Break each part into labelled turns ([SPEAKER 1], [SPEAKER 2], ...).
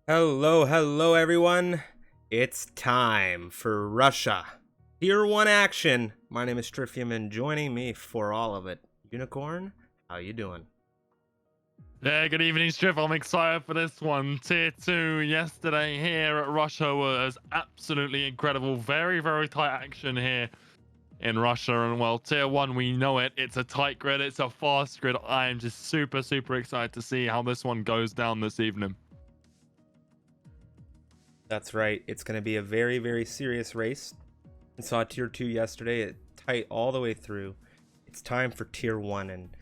[SPEAKER 1] Hello everyone. It's time for Russia. Tier 1 action. My name is Trifium and joining me for all of it, Unicorn, how you doing?
[SPEAKER 2] Yeah, good evening, Striff. I'm excited for this one. Tier 2 yesterday here at Russia was absolutely incredible. Very, very tight action here in Russia. And well, Tier 1, we know it. It's a tight grid. It's a fast grid. I am just super, super excited to see how this one goes down this evening.
[SPEAKER 1] That's right. It's going to be a very serious race. We saw Tier 2 yesterday. It tight all the way through. It's time for Tier 1 and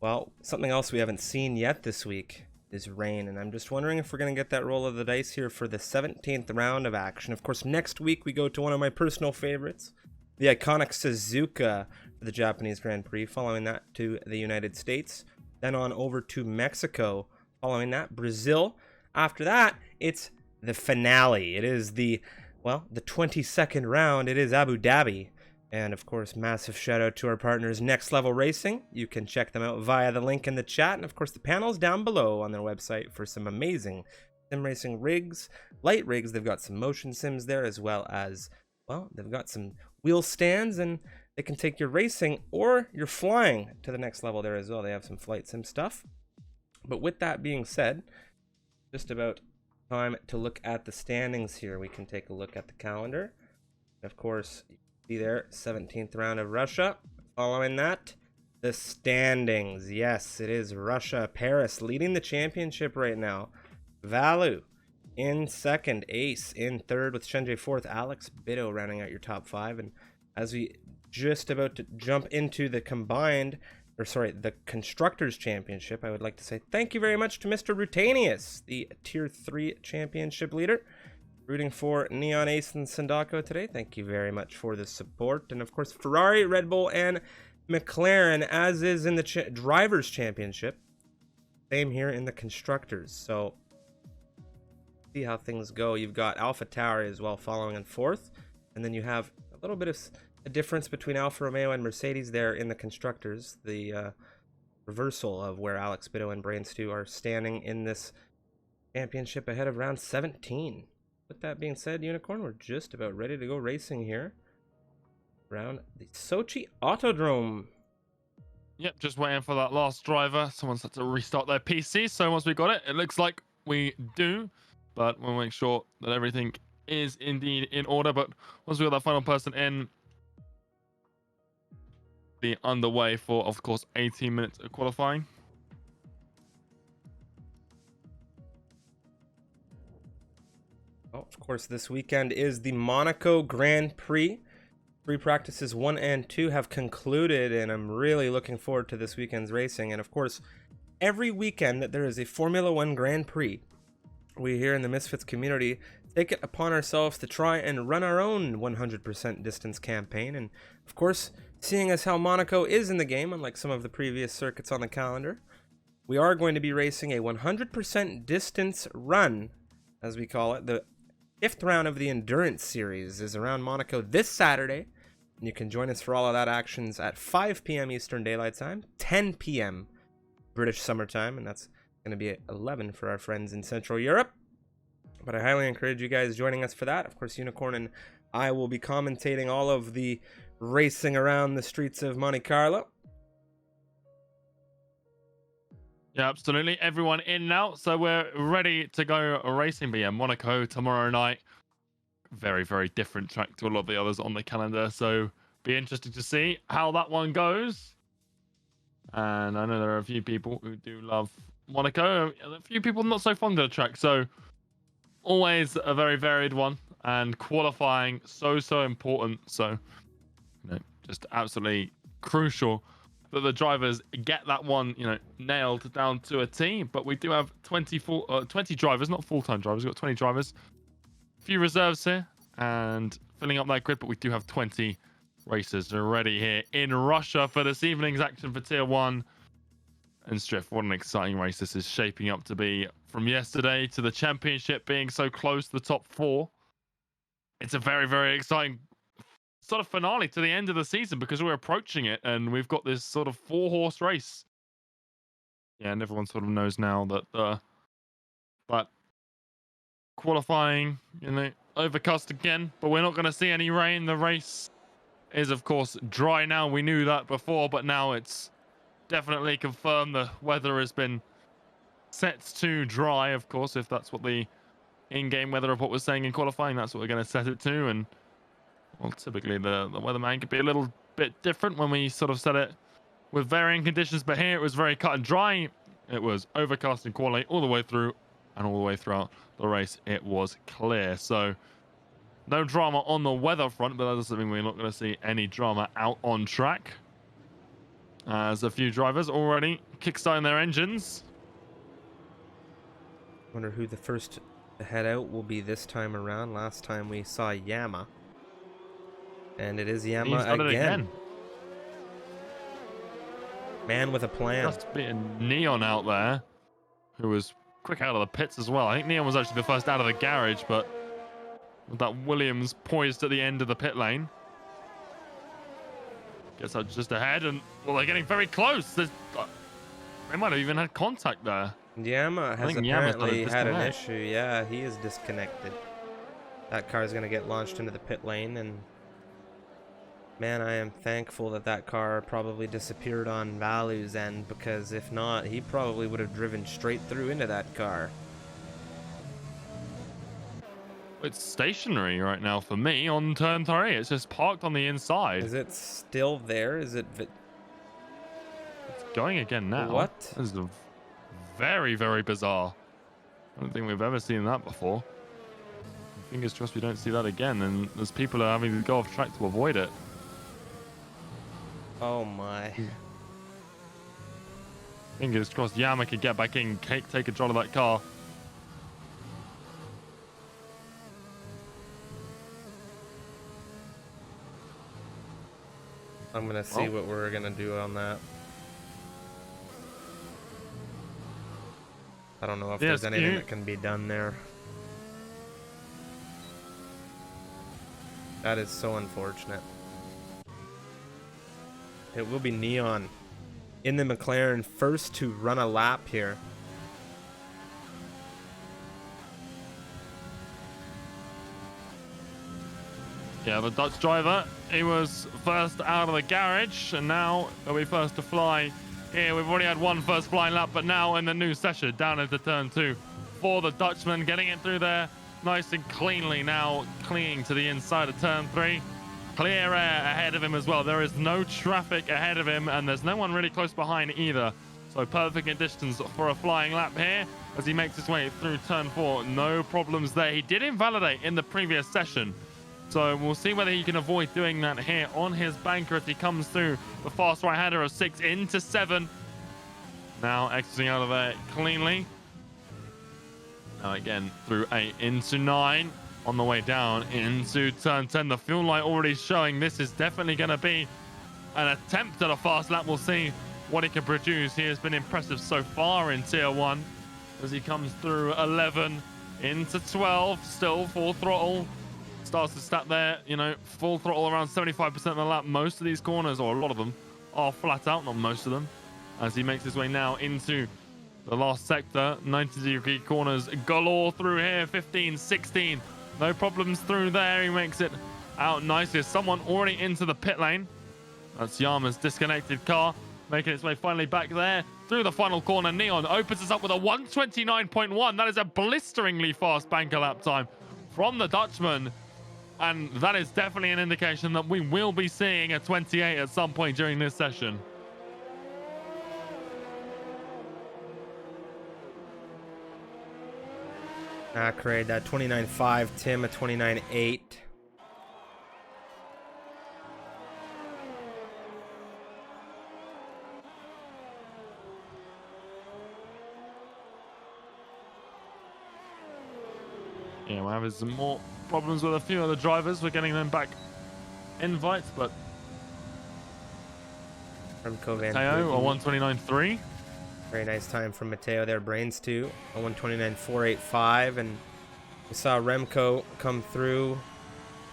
[SPEAKER 1] well, something else we haven't seen yet this week is rain, and I'm just wondering if we're going to get that roll of the dice here for the 17th round of action. Of course, next week we go to one of my personal favorites, the iconic Suzuka for the Japanese Grand Prix, following that to the United States, then on over to Mexico, following that Brazil. After that, it's the finale. It is the 22nd round. It is Abu Dhabi. And of course, massive shout out to our partners Next Level Racing. You can check them out via the link in the chat. And of course, the panel's down below on their website for some amazing sim racing rigs, light rigs. They've got some motion sims there, as well as, well, they've got some wheel stands, and they can take your racing or your flying to the next level there as well. They have some flight sim stuff. But with that being said, just about time to look at the standings here. We can take a look at the calendar. Of course, see there, 17th round of Russia. Following that, the standings. Yes, it is Russia. Paris leading the championship right now. Valu in second. Ace in third, with Shenjie fourth. Alex Bitto rounding out your top five. And as we just about to jump into the the Constructors Championship, I would like to say thank you very much to Mr. Rutanius, the Tier 3 Championship leader. Rooting for Neon Ace and Sandako today. Thank you very much for the support. And of course, Ferrari, Red Bull, and McLaren, as is in the Drivers' Championship. Same here in the Constructors. So, see how things go. You've got Alpha Tauri as well following in fourth. And then you have a little bit of a difference between Alfa Romeo and Mercedes there in the Constructors. The reversal of where Alex Bitto and Brain2 are standing in this championship ahead of round 17. With that being said, Unicorn, we're just about ready to go racing here around the Sochi Autodrome.
[SPEAKER 2] Yep, just waiting for that last driver. Someone's had to restart their PC. So once we got it, it looks like we do. But we'll make sure that everything is indeed in order. But once we got that final person in, be underway for, of course, 18 minutes of qualifying.
[SPEAKER 1] Well, of course, this weekend is the Monaco Grand Prix. Free practices 1 and 2 have concluded, and I'm really looking forward to this weekend's racing. And of course, every weekend that there is a Formula 1 Grand Prix, we here in the Misfits community take it upon ourselves to try and run our own 100% distance campaign. And of course, seeing as how Monaco is in the game, unlike some of the previous circuits on the calendar, we are going to be racing a 100% distance run, as we call it. The 5th round of the Endurance Series is around Monaco this Saturday, and you can join us for all of that actions at 5 p.m. Eastern Daylight Time, 10 p.m. British Summer Time, and that's going to be at 11 for our friends in Central Europe. But I highly encourage you guys joining us for that. Of course, Unicorn and I will be commentating all of the racing around the streets of Monte Carlo.
[SPEAKER 2] Yeah, absolutely. Everyone in now. So we're ready to go racing. But yeah, Monaco tomorrow night. Very, very different track to a lot of the others on the calendar. So be interesting to see how that one goes. And I know there are a few people who do love Monaco. A few people not so fond of the track. So always a very varied one. And qualifying so important. So, just absolutely crucial that the drivers get that one, nailed down to a T. But we do have 20 drivers, not full-time drivers. We've got 20 drivers. A few reserves here and filling up that grid. But we do have 20 racers ready here in Russia for this evening's action for Tier 1. And Striff, what an exciting race this is shaping up to be. From yesterday to the championship being so close to the top 4. It's a very, very exciting sort of finale to the end of the season because we're approaching it and we've got this sort of 4-horse race. Yeah, and everyone sort of knows now that but qualifying, overcast again, but we're not going to see any rain. The race is, of course, dry now. We knew that before, but now it's definitely confirmed. The weather has been set to dry, of course, if that's what the in-game weather report was saying in qualifying. That's what we're going to set it to. And, well, typically the weatherman could be a little bit different when we sort of set it with varying conditions, but here it was very cut and dry. It was overcast in quality all the way through, and all the way throughout the race it was clear. So no drama on the weather front, but that doesn't mean we're not going to see any drama out on track, as a few drivers already kickstarting their engines.
[SPEAKER 1] Wonder who the first to head out will be this time around. Last time we saw Yama, and it is Yama again. Man with a plan.
[SPEAKER 2] Just being Neon out there, who was quick out of the pits as well. I think Neon was actually the first out of the garage, but with that Williams poised at the end of the pit lane. Gets out just ahead, and, well, they're getting very close. They might have even had contact there.
[SPEAKER 1] Yama has apparently had an issue. Yeah, he is disconnected. That car is going to get launched into the pit lane, and man, I am thankful that that car probably disappeared on Valu's end, because if not, he probably would have driven straight through into that car.
[SPEAKER 2] It's stationary right now for me on turn 3. It's just parked on the inside.
[SPEAKER 1] Is it still there? Is it...
[SPEAKER 2] It's going again now.
[SPEAKER 1] What?
[SPEAKER 2] This is very, very bizarre. I don't think we've ever seen that before. Fingers crossed we don't see that again, and there's people who are having to go off track to avoid it.
[SPEAKER 1] Oh my.
[SPEAKER 2] Fingers crossed Yama could get back in, take control of that car.
[SPEAKER 1] I'm gonna see what we're gonna do on that. I don't know if there's anything that can be done there. That is so unfortunate. It will be Neon in the McLaren, first to run a lap here.
[SPEAKER 2] Yeah, the Dutch driver, he was first out of the garage, and now he'll be first to fly here. We've already had one first flying lap, but now in the new session, down into turn 2 for the Dutchman, getting it through there nice and cleanly, now clinging to the inside of turn 3. Clear air ahead of him as well. There is no traffic ahead of him, and there's no one really close behind either. So perfect conditions for a flying lap here as he makes his way through turn 4. No problems there. He did invalidate in the previous session, so we'll see whether he can avoid doing that here on his banker as he comes through the fast right-hander of 6 into 7. Now exiting out of there cleanly. Now again through 8 into 9. On the way down into turn 10. The fuel light already showing this is definitely going to be an attempt at a fast lap. We'll see what he can produce. He has been impressive so far in tier 1 as he comes through 11 into 12. Still full throttle. Starts to start there, full throttle around 75% of the lap. Most of these corners, or a lot of them, are flat out, not most of them, as he makes his way now into the last sector. 90-degree corners galore through here. 15, 16. No problems through there. He makes it out nicely. There's someone already into the pit lane. That's Yama's disconnected car, making its way finally back there through the final corner. Neon opens us up with a 129.1. That is a blisteringly fast banker lap time from the Dutchman. And that is definitely an indication that we will be seeing a 28 at some point during this session.
[SPEAKER 1] Craig, that 29.5, Tim, a 29.8.
[SPEAKER 2] Yeah, we're having some more problems with a few other drivers. We're getting them back invites, but
[SPEAKER 1] Mateo,
[SPEAKER 2] a 129.3.
[SPEAKER 1] Very nice time from Mateo there. Brains too, a 129.485, and we saw Remco come through.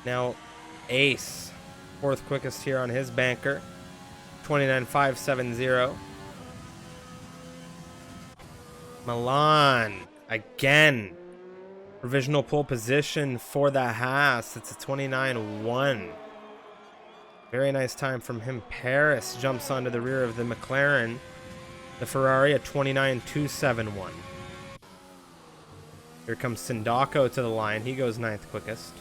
[SPEAKER 1] Now Ace, fourth quickest here on his banker, 29.570. Milan again Provisional pole position for the Haas. It's a 29.1. Very nice time from him. Paris jumps onto the rear of the McLaren. The Ferrari at 29.271. Here comes Sindako to the line. He goes 9th quickest.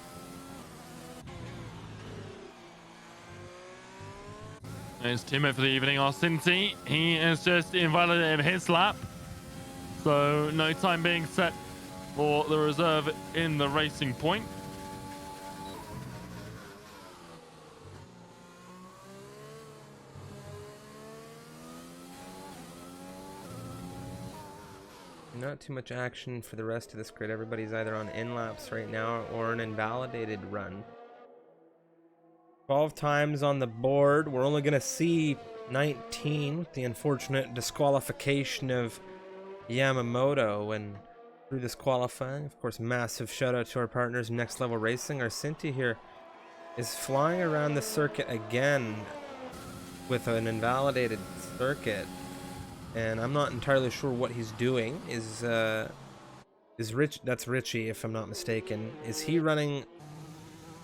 [SPEAKER 2] His teammate for the evening, Arsinti. He has just invalidated his lap. So no time being set for the reserve in the racing point.
[SPEAKER 1] Not too much action for the rest of this grid. Everybody's either on in-laps right now or an invalidated run. 12 times on the board. We're only going to see 19. The unfortunate disqualification of Yamamoto and through this qualifying. Of course, massive shout out to our partners, Next Level Racing. Our Cinti here is flying around the circuit again with an invalidated circuit. And I'm not entirely sure what he's doing. Is Rich? That's Richie, if I'm not mistaken. Is he running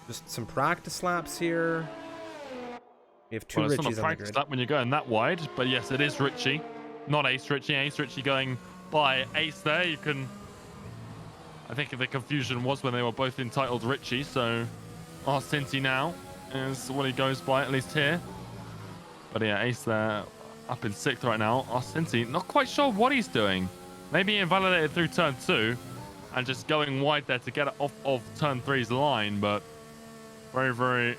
[SPEAKER 1] just some practice laps here? We have two
[SPEAKER 2] Richies on the grid. It's not a practice lap when you're going that wide, but yes, it is Richie, not Ace Richie. Ace Richie going by Ace there. You can. I think the confusion was when they were both entitled Richie. So Arsinti now is what he goes by, at least here. But yeah, Ace there. Up in 6th right now. Arsinti, not quite sure what he's doing. Maybe invalidated through turn 2 and just going wide there to get it off of turn 3's line, but very, very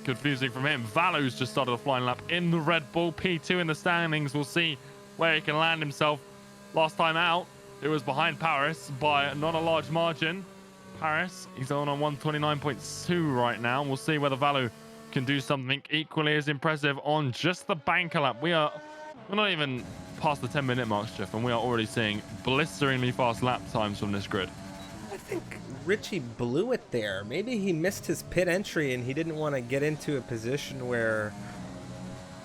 [SPEAKER 2] confusing from him. Valu's just started a flying lap in the Red Bull. P2 in the standings. We'll see where he can land himself. Last time out, it was behind Paris by not a large margin. Paris, he's on 129.2 right now. We'll see whether Valu can do something equally as impressive on just the banker lap. We're not even past the 10-minute mark, Jeff, and we are already seeing blisteringly fast lap times from this grid.
[SPEAKER 1] I think Richie blew it there. Maybe he missed his pit entry and he didn't want to get into a position where,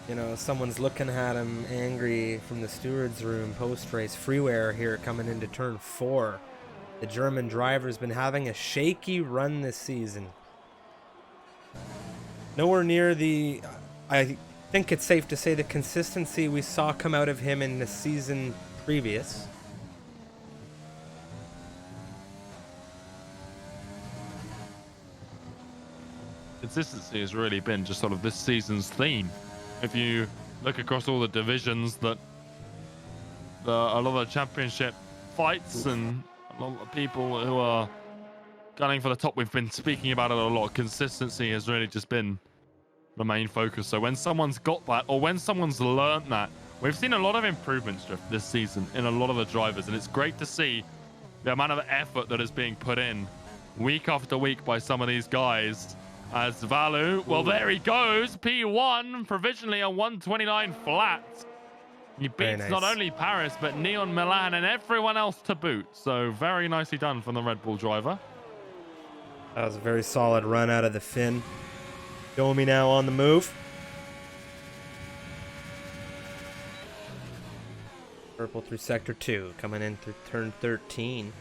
[SPEAKER 1] you know, someone's looking at him angry from the steward's room post-race. Freeware here coming into turn 4. The German driver's been having a shaky run this season. Nowhere near the, I think it's safe to say, the consistency we saw come out of him in the season previous.
[SPEAKER 2] Consistency has really been just sort of this season's theme. If you look across all the divisions, that a lot of the championship fights and a lot of people who are gunning for the top, we've been speaking about it a lot. Consistency has really just been the main focus. So when someone's got that, or when someone's learned that, we've seen a lot of improvements this season in a lot of the drivers, and it's great to see the amount of effort that is being put in week after week by some of these guys. As Valu, well, there he goes, P1, provisionally a 129 flat. He beats not only Paris, but Neon Milan and everyone else to boot. So very nicely done from the Red Bull driver.
[SPEAKER 1] That was a very solid run out of the Finn. Domi now on the move. Purple through sector 2, coming in through turn 13.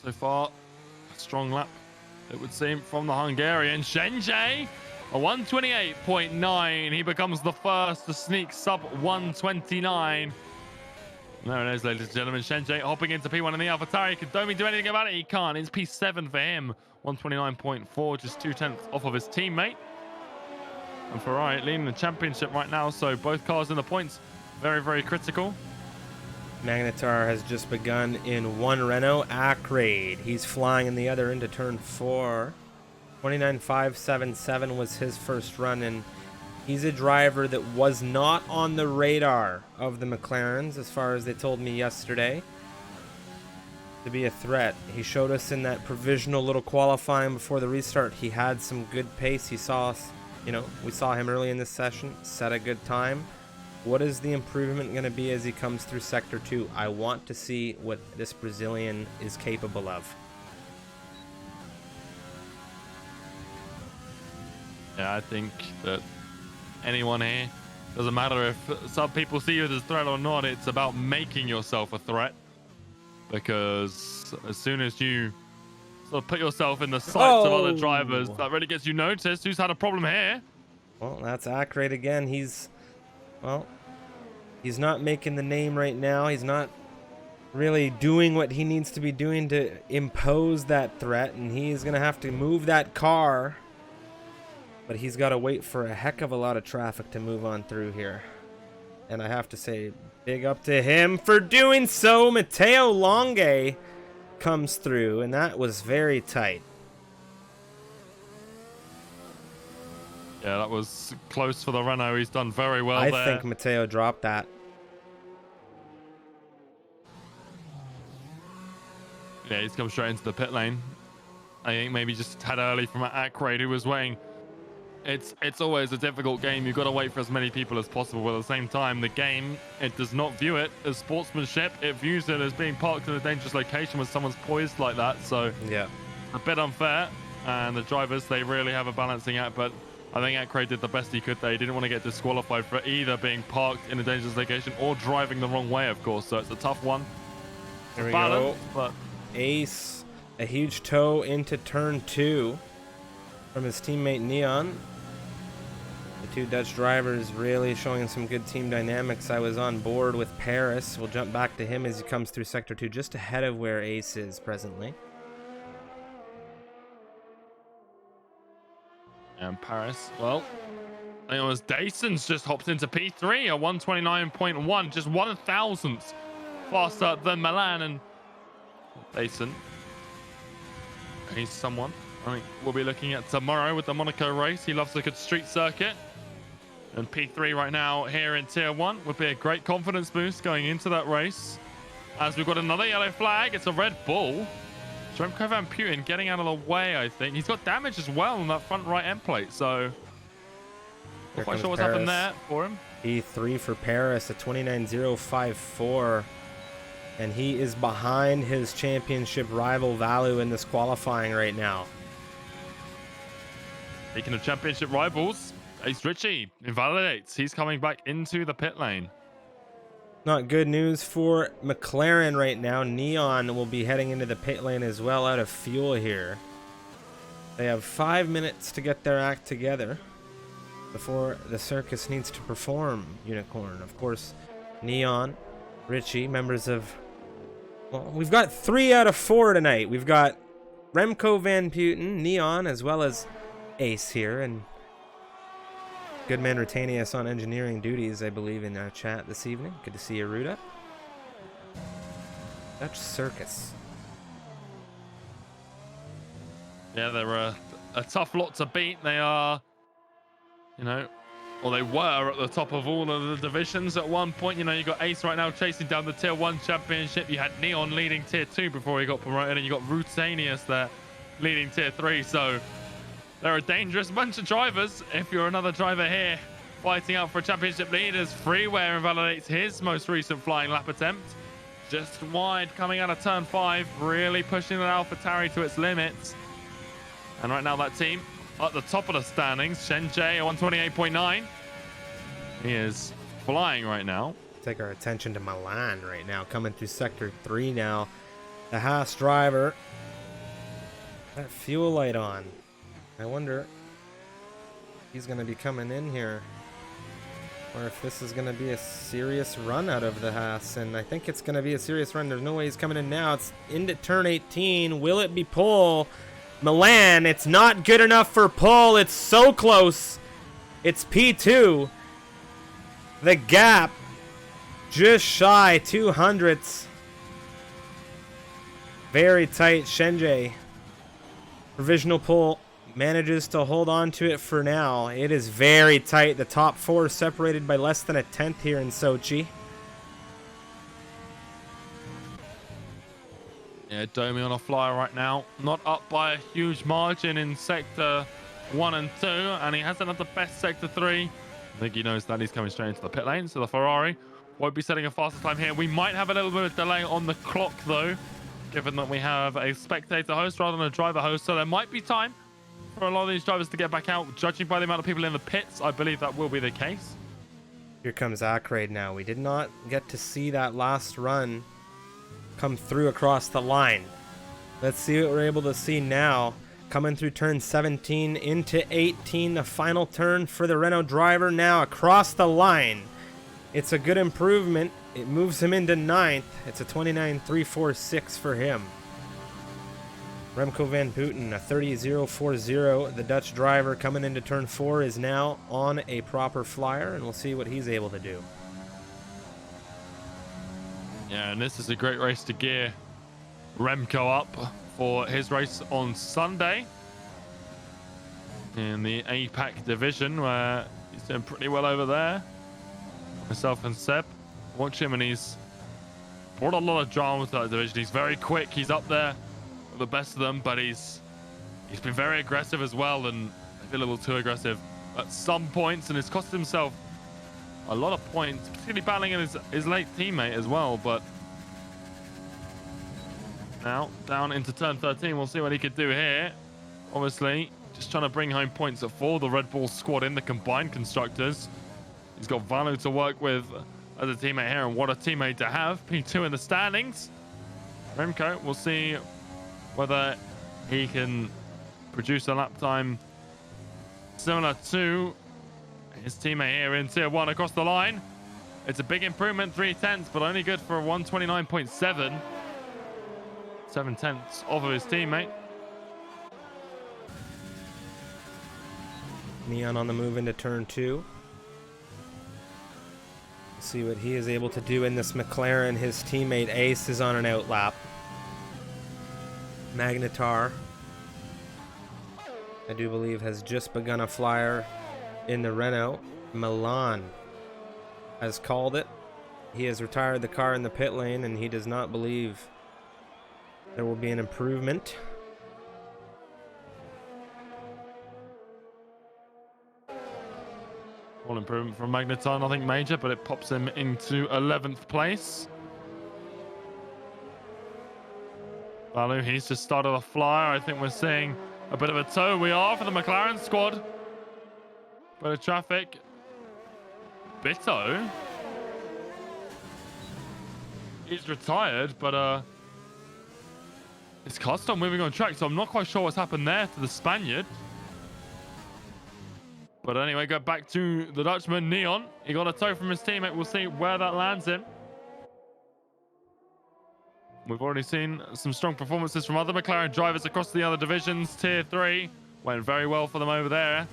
[SPEAKER 2] So far, a strong lap, it would seem, from the Hungarian. Shenjay, a 128.9. He becomes the first to sneak sub 129. There it is, ladies and gentlemen. Shenjay hopping into P1 in the AlphaTauri. Can Domi do anything about it? He can't. It's P7 for him. 129.4, just 0.2 off of his teammate. And Ferrari leading the championship right now, so both cars in the points. Very, very critical.
[SPEAKER 1] Magnetar has just begun in one Renault Acraid. He's flying in the other into turn 4. 29.577 was his first run, and he's a driver that was not on the radar of the McLarens, as far as they told me yesterday, to be a threat. He showed us in that provisional little qualifying before the restart. He had some good pace. He saw us, we saw him early in this session, set a good time. What is the improvement going to be as he comes through Sector 2? I want to see what this Brazilian is capable of.
[SPEAKER 2] Yeah, I think that anyone here Doesn't matter if some people see you as a threat or not. It's about making yourself a threat, because as soon as you sort of put yourself in the sights of other drivers, that really gets you noticed. Who's had a problem here?
[SPEAKER 1] Well, that's Ackroyd again. He's not making the name right now. He's not really doing what he needs to be doing to impose that threat, and he's gonna have to move that car. But he's got to wait for a heck of a lot of traffic to move on through here. And I have to say, big up to him for doing so. Matteo Longe comes through, and that was very tight.
[SPEAKER 2] Yeah, that was close for the Renault. He's done very well there.
[SPEAKER 1] I think Matteo dropped that.
[SPEAKER 2] Yeah, he's come straight into the pit lane. I think maybe just a tad early from Ackroyd, who was waiting. It's always a difficult game. You've got to wait for as many people as possible, but at the same time, the game, it does not view it as sportsmanship. It views it as being parked in a dangerous location when someone's poised like that. So
[SPEAKER 1] yeah,
[SPEAKER 2] a bit unfair. And the drivers, they really have a balancing act, but I think Ackroyd did the best he could there. He didn't want to get disqualified for either being parked in a dangerous location or driving the wrong way, of course. So it's a tough one.
[SPEAKER 1] Here we
[SPEAKER 2] go. But
[SPEAKER 1] Ace, a huge toe into turn 2 from his teammate Neon. The two Dutch drivers really showing some good team dynamics. I was on board with Paris. We'll jump back to him as he comes through Sector 2, just ahead of where Ace is presently.
[SPEAKER 2] And Paris, well, I think it was Dyson's just hopped into P3, a 129.1, just 1,000th faster than Milan. And Dyson, he's someone I think we'll be looking at tomorrow with the Monaco race. He loves a good street circuit. And P3 right now here in Tier 1 would be a great confidence boost going into that race. As we've got another yellow flag, it's a Red Bull. Remco Van Putten getting out of the way, I think. He's got damage as well on that front right end plate, so not quite sure what's happened there for him.
[SPEAKER 1] P3 for Paris, a 29.054. And he is behind his championship rival Valu in this qualifying right now.
[SPEAKER 2] Speaking of championship rivals, Ace Ritchie invalidates. He's coming back into the pit lane.
[SPEAKER 1] Not good news for McLaren right now. Neon will be heading into the pit lane as well, out of fuel here. They have 5 minutes to get their act together before the circus needs to perform Unicorn. Of course, Neon, Ritchie, members of... Well, we've got 3 out of 4 tonight. We've got Remco Van Putten, Neon, as well as Ace here, and Goodman Retanius on engineering duties, I believe, in our chat this evening. Good to see you, Ruda. Dutch Circus.
[SPEAKER 2] Yeah, they're a tough lot to beat. They are, you know, well, they were at the top of all of the divisions at one point. You know, you got Ace right now chasing down the Tier 1 championship. You had Neon leading Tier 2 before he got promoted, and you got Retanius there leading Tier 3. So they're a dangerous bunch of drivers. If you're another driver here fighting out for a championship lead, as Freeware invalidates his most recent flying lap attempt. Just wide coming out of turn 5, really pushing the AlphaTauri to its limits. And right now that team at the top of the standings, Shenjie 128.9. He is flying right now.
[SPEAKER 1] Take our attention to Milan right now, coming through Sector 3 now. The Haas driver. That fuel light on. I wonder if he's going to be coming in here, or if this is going to be a serious run out of the Haas. And I think it's going to be a serious run. There's no way he's coming in now. It's into turn 18. Will it be pole? Milan, it's not good enough for pole. It's so close. It's P2. The gap just shy 200ths. Very tight. Shenjie, provisional pole, manages to hold on to it for now. It is very tight. The top 4 separated by less than a tenth here in Sochi.
[SPEAKER 2] Yeah, Domi on a flyer right now. Not up by a huge margin in Sector 1 and 2. And he hasn't had the best Sector 3. I think he knows that he's coming straight into the pit lane. So the Ferrari won't be setting a faster time here. We might have a little bit of delay on the clock, though, given that we have a spectator host rather than a driver host. So there might be time for a lot of these drivers to get back out. Judging by the amount of people in the pits, I believe that will be the case.
[SPEAKER 1] Here comes Ackreid now. We did not get to see that last run come through across the line. Let's see what we're able to see now. Coming through turn 17 into 18, the final turn for the Renault driver now across the line. It's a good improvement. It moves him into 9th. It's a 29.346 for him. Remco van Booten, a 30.040. The Dutch driver coming into turn 4 is now on a proper flyer, and we'll see what he's able to do.
[SPEAKER 2] Yeah, and this is a great race to gear Remco up for his race on Sunday in the APAC division, where he's doing pretty well over there. Myself and Seb watch him, and he's brought a lot of drama to that division. He's very quick. He's up there with the best of them, but he's been very aggressive as well, and maybe a little too aggressive at some points, and it's cost himself a lot of points, particularly battling his late teammate as well. But now down into turn 13, we'll see what he could do here. Obviously just trying to bring home points for the Red Bull squad in the combined constructors. He's got Valu to work with as a teammate here, and what a teammate to have. P2 in the standings. Remco, we'll see whether he can produce a lap time similar to his teammate here in tier 1 across the line. It's a big improvement, 3/10, but only good for a 129.7. 7/10 off of his teammate.
[SPEAKER 1] Neon on the move into turn 2. See what he is able to do in this McLaren. His teammate Ace is on an outlap. Magnetar, I do believe, has just begun a flyer in the Renault. Milan has called it. He has retired the car in the pit lane, and he does not believe there will be an improvement.
[SPEAKER 2] All improvement from Magnetar, nothing major, but it pops him into 11th place. Valu, he's just started a flyer. I think we're seeing a bit of a tow. We are for the McLaren squad. Bit of traffic. Bitto. He's retired, but his car's still moving on track, so I'm not quite sure what's happened there to the Spaniard. But anyway, go back to the Dutchman, Neon. He got a tow from his teammate. We'll see where that lands him. We've already seen some strong performances from other McLaren drivers across the other divisions. Tier 3 went very well for them over there.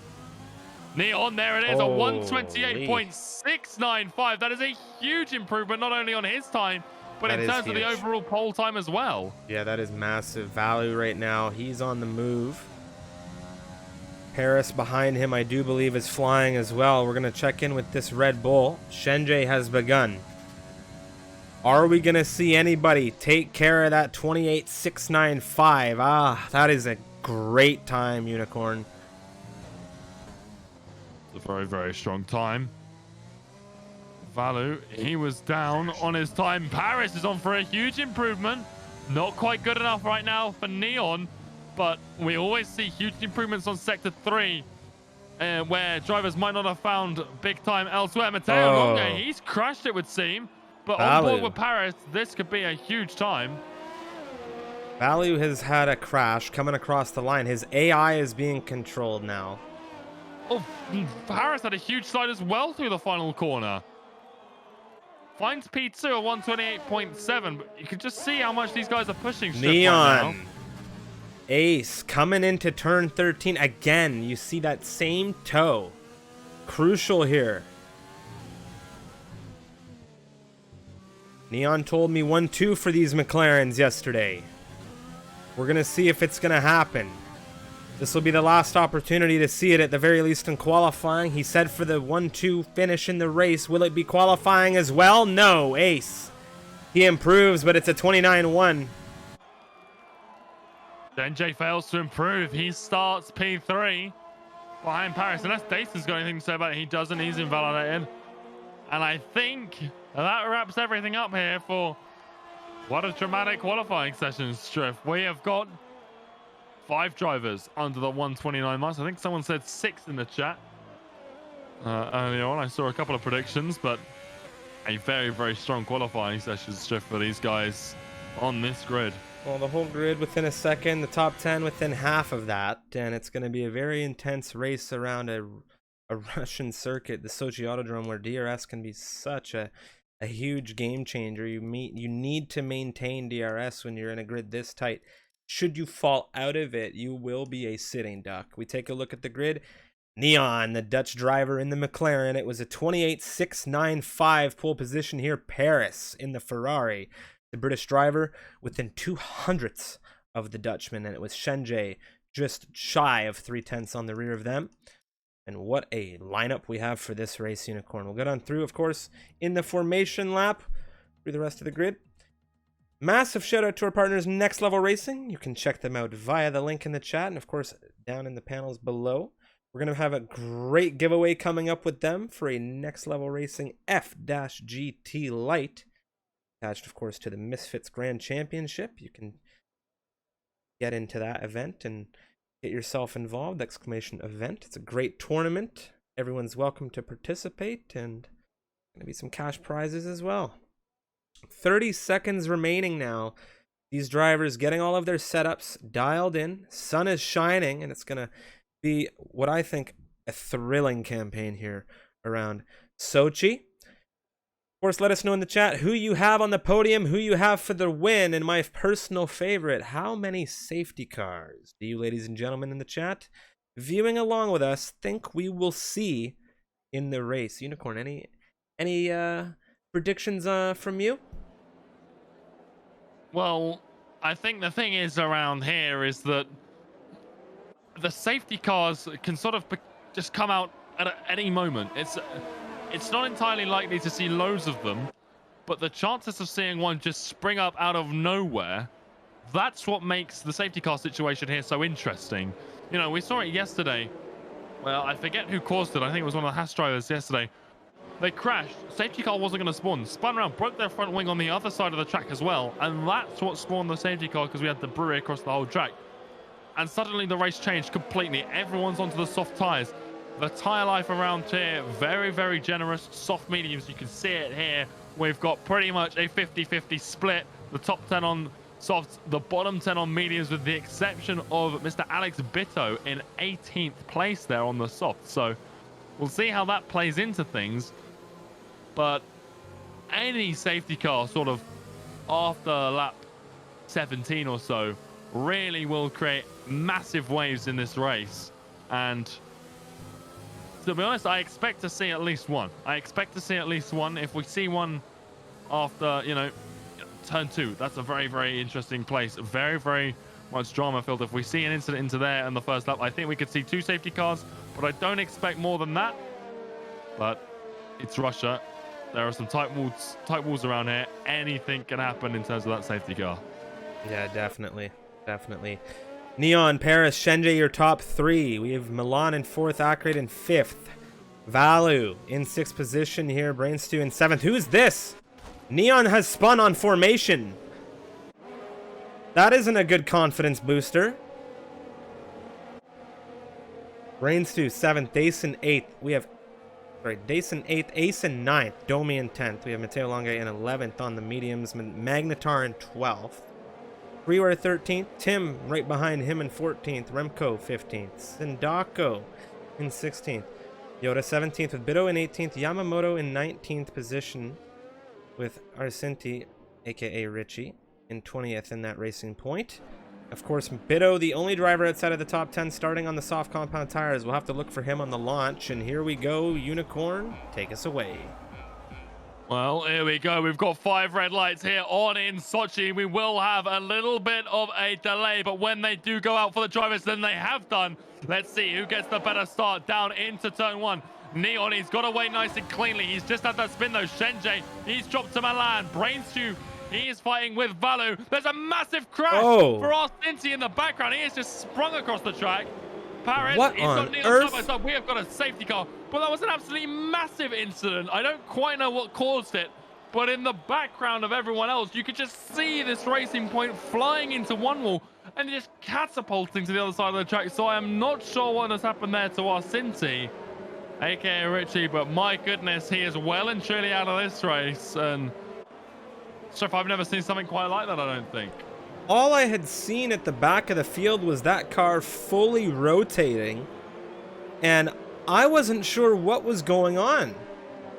[SPEAKER 2] Neon, there it is, a 128.695. That is a huge improvement, not only on his time, but in terms of the overall pole time as well.
[SPEAKER 1] Yeah, that is massive value right now. He's on the move. Paris behind him, I do believe, is flying as well. We're going to check in with this Red Bull. Shenjie has begun. Are we going to see anybody take care of that 28.695? Ah, that is a great time, Unicorn.
[SPEAKER 2] It's a very, very strong time. Valu, he was down on his time. Paris is on for a huge improvement. Not quite good enough right now for Neon, but we always see huge improvements on Sector 3, where drivers might not have found big time elsewhere. Matteo Longa, he's crashed, it would seem. But on board with Paris, this could be a huge time.
[SPEAKER 1] Valu has had a crash coming across the line. His AI is being controlled now.
[SPEAKER 2] Oh, Paris had a huge slide as well through the final corner. Finds P2 at 128.7, but you can just see how much these guys are pushing.
[SPEAKER 1] Neon.
[SPEAKER 2] Right now.
[SPEAKER 1] Ace coming into turn 13 again. You see that same toe. Crucial here. Neon told me 1-2 for these McLarens yesterday. We're going to see if it's going to happen. This will be the last opportunity to see it, at the very least in qualifying. He said for the 1-2 finish in the race. Will it be qualifying as well? No, Ace. He improves, but it's a 29-1.
[SPEAKER 2] Shenjie fails to improve. He starts P3 behind Paris. Unless Dason's got anything to say about it, he doesn't. He's invalidated. And I think that wraps everything up here for what a dramatic qualifying session, Striff. We have got 5 drivers under the 129 marks. I think someone said 6 in the chat. earlier on. I saw a couple of predictions, but a very, very strong qualifying session for these guys on this grid.
[SPEAKER 1] Well, the whole grid within a second, the top 10 within half of that, and it's going to be a very intense race around a Russian circuit, the Sochi Autodrome, where DRS can be such a huge game changer. You need to maintain DRS when you're in a grid this tight. Should you fall out of it, you will be a sitting duck. We take a look at the grid. Neon, the Dutch driver in the McLaren. It was a 28.695 pole position here. Paris in the Ferrari. The British driver within 200ths of the Dutchman, and it was Shenjie just shy of 3/10 on the rear of them. And what a lineup we have for this race, Unicorn. We'll get on through, of course, in the formation lap through the rest of the grid. Massive shout out to our partners, Next Level Racing. You can check them out via the link in the chat, and of course, down in the panels below. We're going to have a great giveaway coming up with them for a Next Level Racing F-GT Lite. Attached, of course, to the Misfits Grand Championship. You can get into that event and get yourself involved. Exclamation event. It's a great tournament. Everyone's welcome to participate, and going to be some cash prizes as well. 30 seconds remaining now. These drivers getting all of their setups dialed in. Sun is shining, and it's going to be what I think a thrilling campaign here around Sochi. Of course, let us know in the chat who you have on the podium, who you have for the win, and my personal favorite, how many safety cars do you, ladies and gentlemen in the chat, viewing along with us, think we will see in the race? Unicorn, any predictions from you?
[SPEAKER 2] Well, I think the thing is around here is that the safety cars can sort of just come out at any moment. It's not entirely likely to see loads of them, but the chances of seeing one just spring up out of nowhere, that's what makes the safety car situation here so interesting. You know, we saw it yesterday. Well, I forget who caused it. I think it was one of the Haas drivers yesterday. They crashed. Safety car wasn't going to spawn. Spun around, broke their front wing on the other side of the track as well. And that's what spawned the safety car, because we had debris across the whole track. And suddenly the race changed completely. Everyone's onto the soft tyres. The tyre life around here, very, very generous. Soft mediums, you can see it here. We've got pretty much a 50-50 split. The top 10 on softs, the bottom 10 on mediums, with the exception of Mr. Alex Bitto in 18th place there on the soft. So we'll see how that plays into things. But any safety car sort of after lap 17 or so really will create massive waves in this race. And to be honest, I expect to see at least one. If we see one after, you know, turn 2, that's a very, very interesting place. Very, very much drama filled. If we see an incident into there in the first lap, I think we could see 2 safety cars, but I don't expect more than that. But it's Russia. There are some tight walls around here. Anything can happen in terms of that safety car.
[SPEAKER 1] Yeah, definitely. Neon, Paris, Shenjie, your top 3. We have Milan in 4th, Acrid in 5th. Valu in 6th position here. Brainstew in 7th. Who is this? Neon has spun on formation. That isn't a good confidence booster. Brainstew 7th, Dason 8th. We have, Dason 8th, Ace in 9th, Domi in 10th. We have Matteo Longa in 11th on the mediums. Magnetar in 12th. Freeware 13th, Tim right behind him in 14th, Remco 15th, Sindako in 16th, Yoda 17th with Bido in 18th, Yamamoto in 19th position with Arsinti, aka Richie, in 20th in that Racing Point. Of course, Bido, the only driver outside of the top 10 starting on the soft compound tires. We'll have to look for him on the launch, and here we go. Unicorn, take us away.
[SPEAKER 2] Well, here we go. We've got 5 red lights here on in Sochi. We will have a little bit of a delay, but when they do go out for the drivers, then they have done. Let's see who gets the better start down into turn 1. Neon, he's got away nice and cleanly. He's just had that spin though. Shenjie, he's dropped to Milan. Brainstew, he is fighting with Valu. There's a massive crash for Arsinti in the background. He has just sprung across the track. Paris,
[SPEAKER 1] what
[SPEAKER 2] he's
[SPEAKER 1] on
[SPEAKER 2] got Neon
[SPEAKER 1] earth?
[SPEAKER 2] side by side. We have got a safety car, but that was an absolutely massive incident. I don't quite know what caused it, but in the background of everyone else, you could just see this Racing Point flying into one wall and just catapulting to the other side of the track. So I am not sure what has happened there to Arsinti, aka Richie, but my goodness, he is well and truly out of this race. And so I've never seen something quite like that, I don't think.
[SPEAKER 1] All I had seen at the back of the field was that car fully rotating, and I wasn't sure what was going on.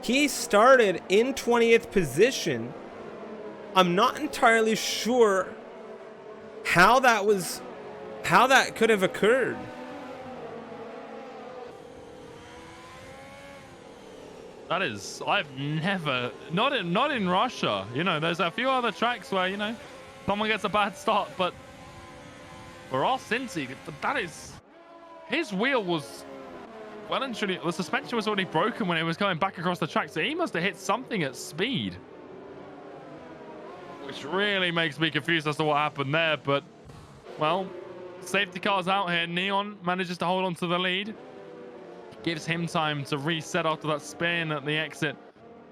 [SPEAKER 1] He started in 20th position. I'm not entirely sure how that could have occurred.
[SPEAKER 2] That is, I've never, not in Russia. You know, there's a few other tracks where, you know, someone gets a bad start, but for our Cincy, that is, his wheel was well and truly, the suspension was already broken when it was going back across the track, so he must have hit something at speed, which really makes me confused as to what happened there. But, well, safety car's out here. Neon manages to hold on to the lead. Gives him time to reset after that spin at the exit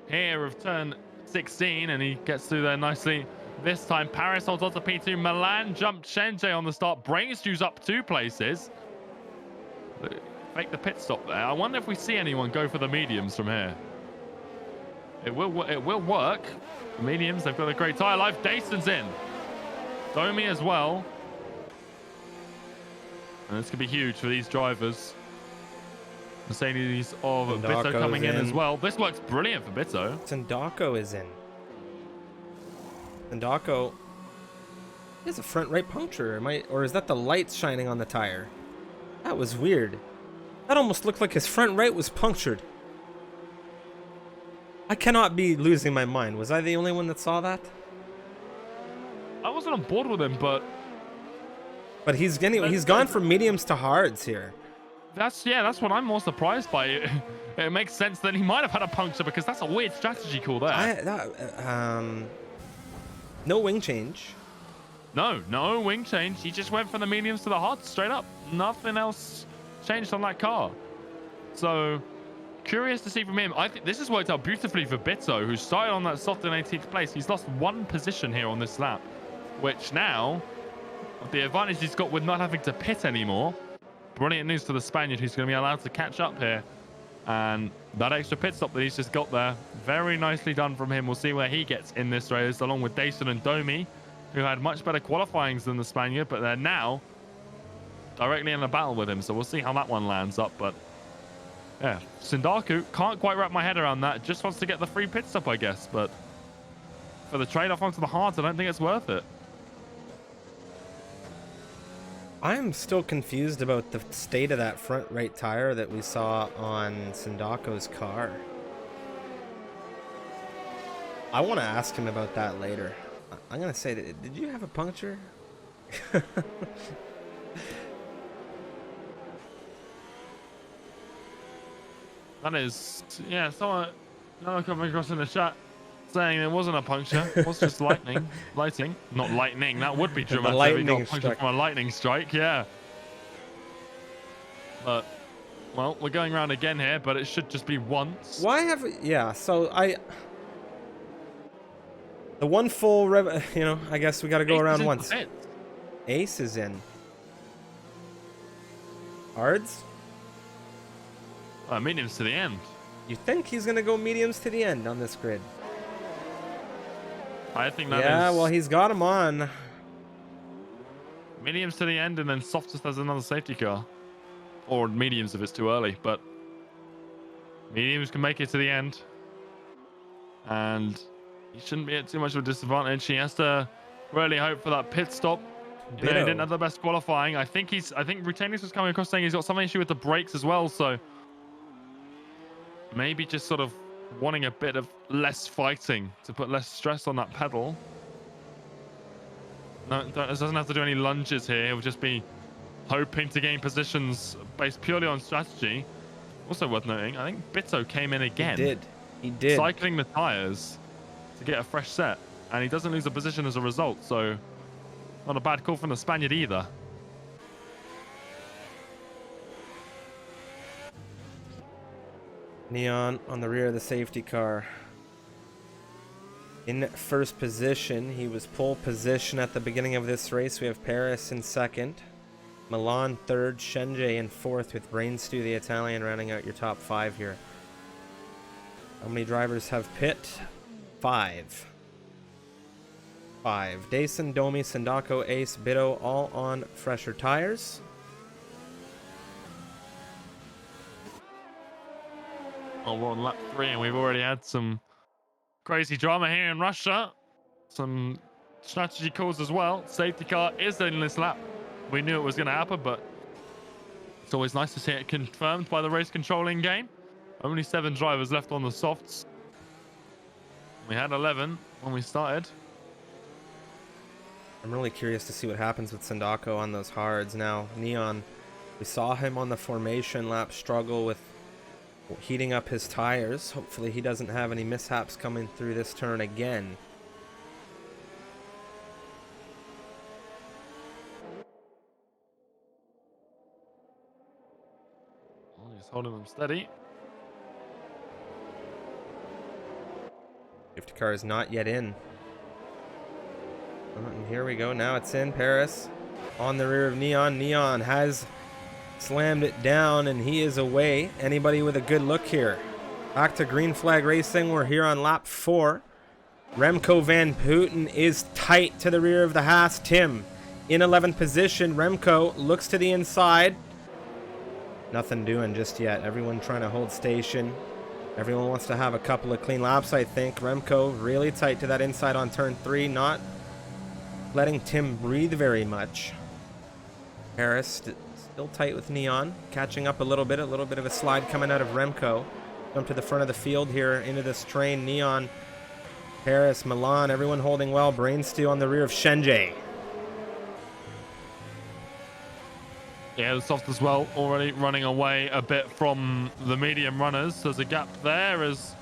[SPEAKER 2] here of turn 16, and he gets through there nicely. This time, Paris holds on to P2. Milan jumped Shenjie on the start. Brainstew's up 2 places. Fake the pit stop there. I wonder if we see anyone go for the mediums from here. It will work. The mediums, they've got a great tire life. Dason's in. Domi as well. And this could be huge for these drivers. Mercedes of Bitto coming in as well. This works brilliant for Bitto.
[SPEAKER 1] Sindako is in. Sindako has a front right puncture. Or is that the lights shining on the tire? That was weird. That almost looked like his front right was punctured. I cannot be losing my mind. Was I the only one that saw that?
[SPEAKER 2] I wasn't on board with him, but
[SPEAKER 1] he's gone from mediums to hards here.
[SPEAKER 2] That's what I'm more surprised by. It makes sense that he might have had a puncture, because that's a weird strategy call there.
[SPEAKER 1] No wing change.
[SPEAKER 2] No wing change. He just went from the mediums to the hards straight up. Nothing else changed on that car. So curious to see from him. I think this has worked out beautifully for Bitto, who started on that soft in 18th place. He's lost 1 position here on this lap, which now, the advantage he's got with not having to pit anymore. Brilliant news for the Spaniard, who's going to be allowed to catch up here. And that extra pit stop that he's just got there, very nicely done from him. We'll see where he gets in this race, along with Dason and Domi, who had much better qualifyings than the Spaniard, but they're now directly in a battle with him. So we'll see how that one lands up. But yeah, Sindaku, can't quite wrap my head around that. Just wants to get the free pit stop, I guess. But for the trade-off onto the hards, I don't think it's worth it.
[SPEAKER 1] I'm still confused about the state of that front right tire that we saw on Sindako's car. I want to ask him about that later. I'm going to say, did you have a puncture?
[SPEAKER 2] That is, yeah, someone coming across in the chat saying it wasn't a puncture, it was just lighting. Not lightning, that would be dramatic if he got punctured from a lightning strike, yeah. But, well, we're going around again here, but it should just be once. The one full, I guess we got to go around once.
[SPEAKER 1] Ace is in. Hards?
[SPEAKER 2] Mediums to the end.
[SPEAKER 1] You think he's going to go mediums to the end on this grid?
[SPEAKER 2] I think that is...
[SPEAKER 1] Yeah, well, he's got him on.
[SPEAKER 2] Mediums to the end, and then softest as another safety car. Or mediums if it's too early, but mediums can make it to the end. And he shouldn't be at too much of a disadvantage. He has to really hope for that pit stop. You know, he didn't have the best qualifying. I think Rutenius was coming across saying he's got some issue with the brakes as well, so maybe just sort of wanting a bit of less fighting to put less stress on that pedal. No, doesn't have to do any lunges here. He'll just be hoping to gain positions based purely on strategy. Also worth noting, I think Bitto came in again.
[SPEAKER 1] He did.
[SPEAKER 2] Cycling the tires to get a fresh set, and he doesn't lose a position as a result, so not a bad call from the Spaniard either.
[SPEAKER 1] Neon on the rear of the safety car. In first position, he was pole position at the beginning of this race. We have Paris in second. Milan third, Shenjie in fourth, with Brainstew the Italian rounding out your top 5 here. How many drivers have pit? 5. 5. Dason, Domi, Sindako, Ace, Bitto, all on fresher tires.
[SPEAKER 2] Oh, we're on lap 3, and we've already had some crazy drama here in Russia. Some strategy calls as well. Safety car is in this lap. We knew it was going to happen, but it's always nice to see it confirmed by the race controlling game. Only 7 drivers left on the softs. We had 11 when we started.
[SPEAKER 1] I'm really curious to see what happens with Sindako on those hards now. Neon, we saw him on the formation lap struggle with heating up his tires. Hopefully he doesn't have any mishaps coming through this turn again.
[SPEAKER 2] Oh, he's holding them steady.
[SPEAKER 1] Safety car is not yet in. And here we go. Now it's in. Paris on the rear of Neon. Neon has slammed it down and he is away. Anybody with a good look here? Back to Green Flag Racing. We're here on lap 4. Remco Van Putten is tight to the rear of the Haas. Tim in 11th position. Remco looks to the inside. Nothing doing just yet. Everyone trying to hold station. Everyone wants to have a couple of clean laps, I think. Remco really tight to that inside on turn 3. Not letting Tim breathe very much. Harris still tight with Neon. Catching up a little bit of a slide coming out of Remco. Jump to the front of the field here into this train. Neon, Harris, Milan, everyone holding well. Brainstew on the rear of Shenjie.
[SPEAKER 2] Yeah, the soft as well, already running away a bit from the medium runners. There's a gap there as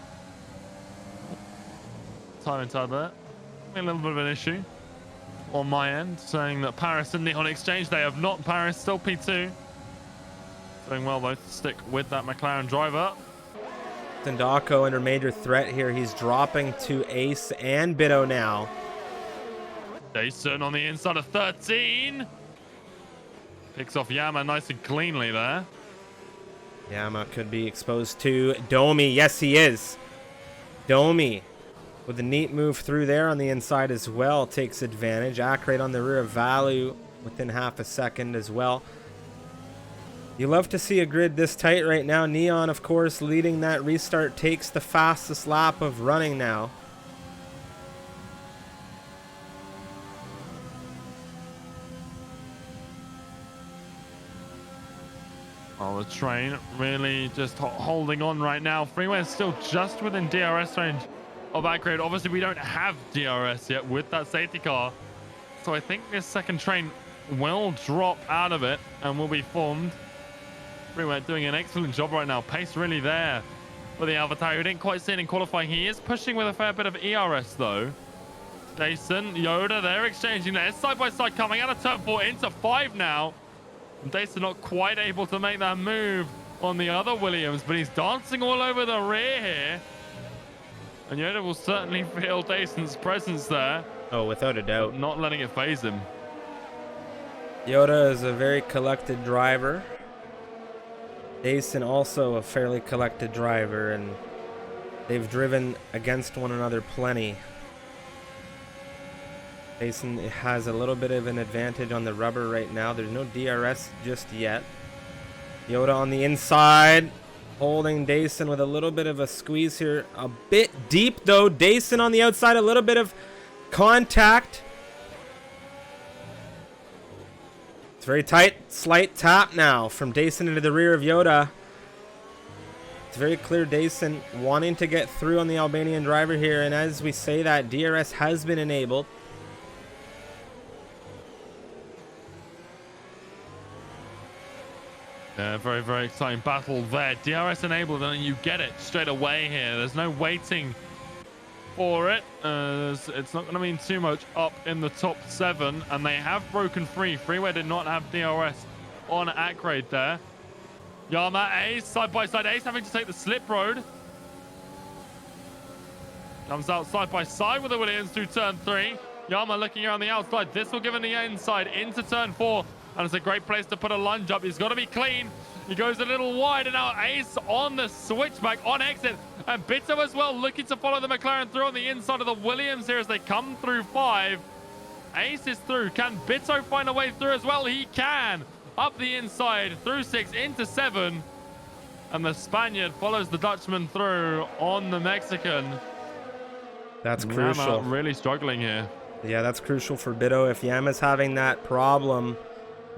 [SPEAKER 2] time inside there. A little bit of an issue on my end, saying that Paris and Neon exchange. They have not. Paris still P2. Doing well though to stick with that McLaren driver.
[SPEAKER 1] Sindako under major threat here. He's dropping to Ace and Bitto now.
[SPEAKER 2] Jason on the inside of 13. Picks off Yama nice and cleanly there.
[SPEAKER 1] Yama could be exposed to Domi. Yes, he is. Domi with a neat move through there on the inside as well. Takes advantage. Ackrate on the rear of Value within half a second as well. You love to see a grid this tight right now. Neon, of course, leading that restart, takes the fastest lap of running now.
[SPEAKER 2] Oh, the train really just holding on right now. Freeway is still just within DRS range of Ackrate. Obviously, we don't have DRS yet with that safety car. So I think this second train will drop out of it and will be formed. Freeway doing an excellent job right now. Pace really there for the AlphaTauri. We didn't quite see it in qualifying. He is pushing with a fair bit of ERS though. Jason, Yoda, they're exchanging there. Side by side coming out of turn 4 into 5 now. And Jason not quite able to make that move on the other Williams, but he's dancing all over the rear here. And Yoda will certainly feel Jason's presence there.
[SPEAKER 1] Oh, without a doubt.
[SPEAKER 2] Not letting it phase him.
[SPEAKER 1] Yoda is a very collected driver. Jason also a fairly collected driver, and they've driven against one another plenty. Jason has a little bit of an advantage on the rubber right now. There's no DRS just yet. Yoda on the inside, holding Jason with a little bit of a squeeze here. A bit deep though. Jason on the outside, a little bit of contact. It's very tight. Slight tap now from Jason into the rear of Yoda. It's very clear Jason wanting to get through on the Albanian driver here, and as we say that, DRS has been enabled.
[SPEAKER 2] Yeah, very, very exciting battle there. DRS enabled, and you get it straight away here. There's no waiting for it. It's not going to mean too much up in the top 7, and they have broken free. Freeway did not have DRS on Ackrate there. Yama, Ace, side by side. Ace having to take the slip road. Comes out side by side with the Williams through turn 3. Yama looking around the outside. This will give him the inside into turn 4. and it's a great place to put a lunge up. He's got to be clean. He goes a little wide, and now Ace on the switchback on exit, and Bitto as well looking to follow the McLaren through on the inside of the Williams here as they come through 5. Ace is through. Can Bitto find a way through as well? He can. Up the inside through 6 into 7, and the Spaniard follows the Dutchman through on the Mexican.
[SPEAKER 1] That's crucial.
[SPEAKER 2] Yama really struggling here.
[SPEAKER 1] Yeah, that's crucial for Bitto. If Yama's having that problem,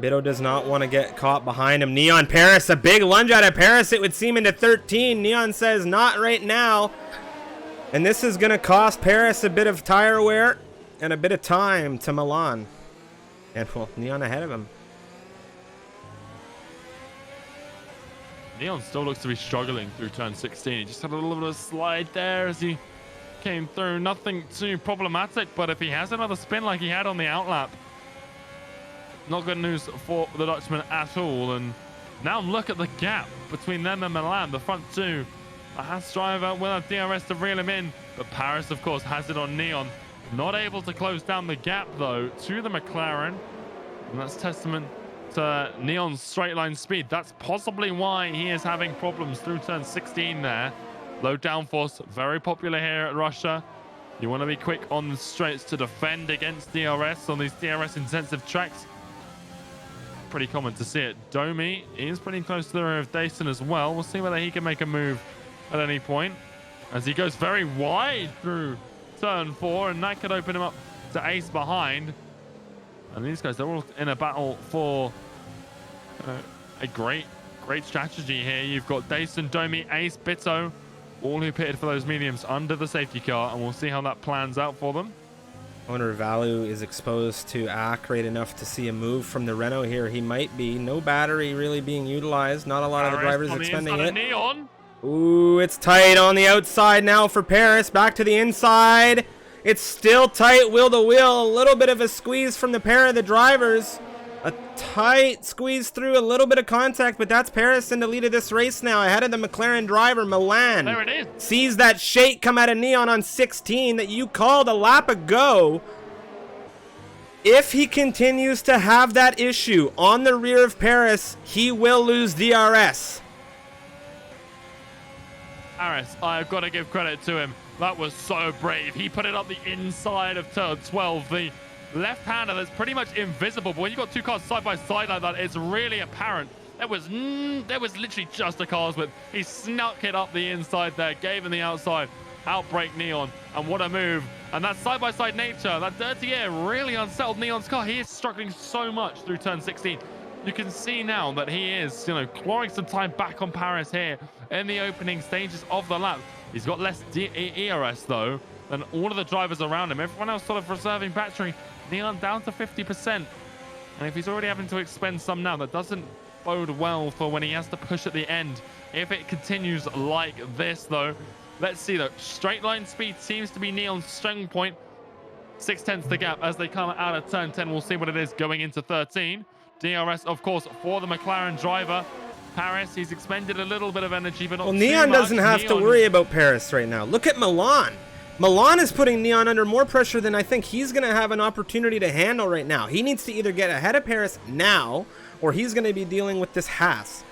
[SPEAKER 1] Bitto does not want to get caught behind him. Neon Paris, a big lunge out of Paris, it would seem, into 13. Neon says not right now. And this is going to cost Paris a bit of tire wear and a bit of time to Milan. And, well, Neon ahead of him.
[SPEAKER 2] Neon still looks to be struggling through turn 16. He just had a little bit of a slide there as he came through. Nothing too problematic, but if he has another spin like he had on the outlap, not good news for the Dutchman at all. And now look at the gap between them and Milan, the front two. A Haas driver will have DRS to reel him in, but Paris, of course, has it on Neon. Not able to close down the gap, though, to the McLaren. And that's testament to Neon's straight line speed. That's possibly why he is having problems through turn 16 there. Low downforce, very popular here at Russia. You want to be quick on the straights to defend against DRS on these DRS intensive tracks. Pretty common to see it. Domi is pretty close to the rear of Dayson as well. We'll see whether he can make a move at any point as he goes very wide through turn 4, and that could open him up to Ace behind. And these guys, they're all in a battle for a great strategy here. You've got Dayson, Domi, Ace, Bitto, all who pitted for those mediums under the safety car, and we'll see how that plans out for them.
[SPEAKER 1] Owner Valu is exposed to accurate enough to see a move from the Renault here. He might be. No battery really being utilized. Not a lot of the drivers expending it.
[SPEAKER 2] Neon.
[SPEAKER 1] Ooh, it's tight on the outside now for Paris. Back to the inside. It's still tight wheel to wheel. A little bit of a squeeze from the pair of the drivers. A tight squeeze through, a little bit of contact, but that's Paris in the lead of this race now, ahead of the McLaren driver, Milan.
[SPEAKER 2] There it is.
[SPEAKER 1] Sees that shake come out of Neon on 16 that you called a lap ago. If he continues to have that issue on the rear of Paris, he will lose DRS.
[SPEAKER 2] Paris, I've got to give credit to him. That was so brave. He put it up the inside of turn 12. The left-hander that's pretty much invisible, but when you've got two cars side by side like that, it's really apparent. There was literally just a car's width. He snuck it up the inside there, gave him the outside, outbrake Neon, and what a move. And that side-by-side nature, that dirty air really unsettled Neon's car. He is struggling so much through turn 16. You can see now that he is, clawing some time back on Paris here in the opening stages of the lap. He's got less ERS, though, than all of the drivers around him. Everyone else sort of reserving battery. Neon down to 50%. And if he's already having to expend some now, that doesn't bode well for when he has to push at the end. If it continues like this, though, let's see, though. Straight line speed seems to be Neon's strong point. 0.6 the gap as they come out of turn 10. We'll see what it is going into 13. DRS, of course, for the McLaren driver. Paris, he's expended a little bit of energy, but not too much.
[SPEAKER 1] Well, Neon doesn't have to worry about Paris right now. Look at Milan. Milan is putting Neon under more pressure than I think he's going to have an opportunity to handle right now. He needs to either get ahead of Paris now, or he's going to be dealing with this Haas.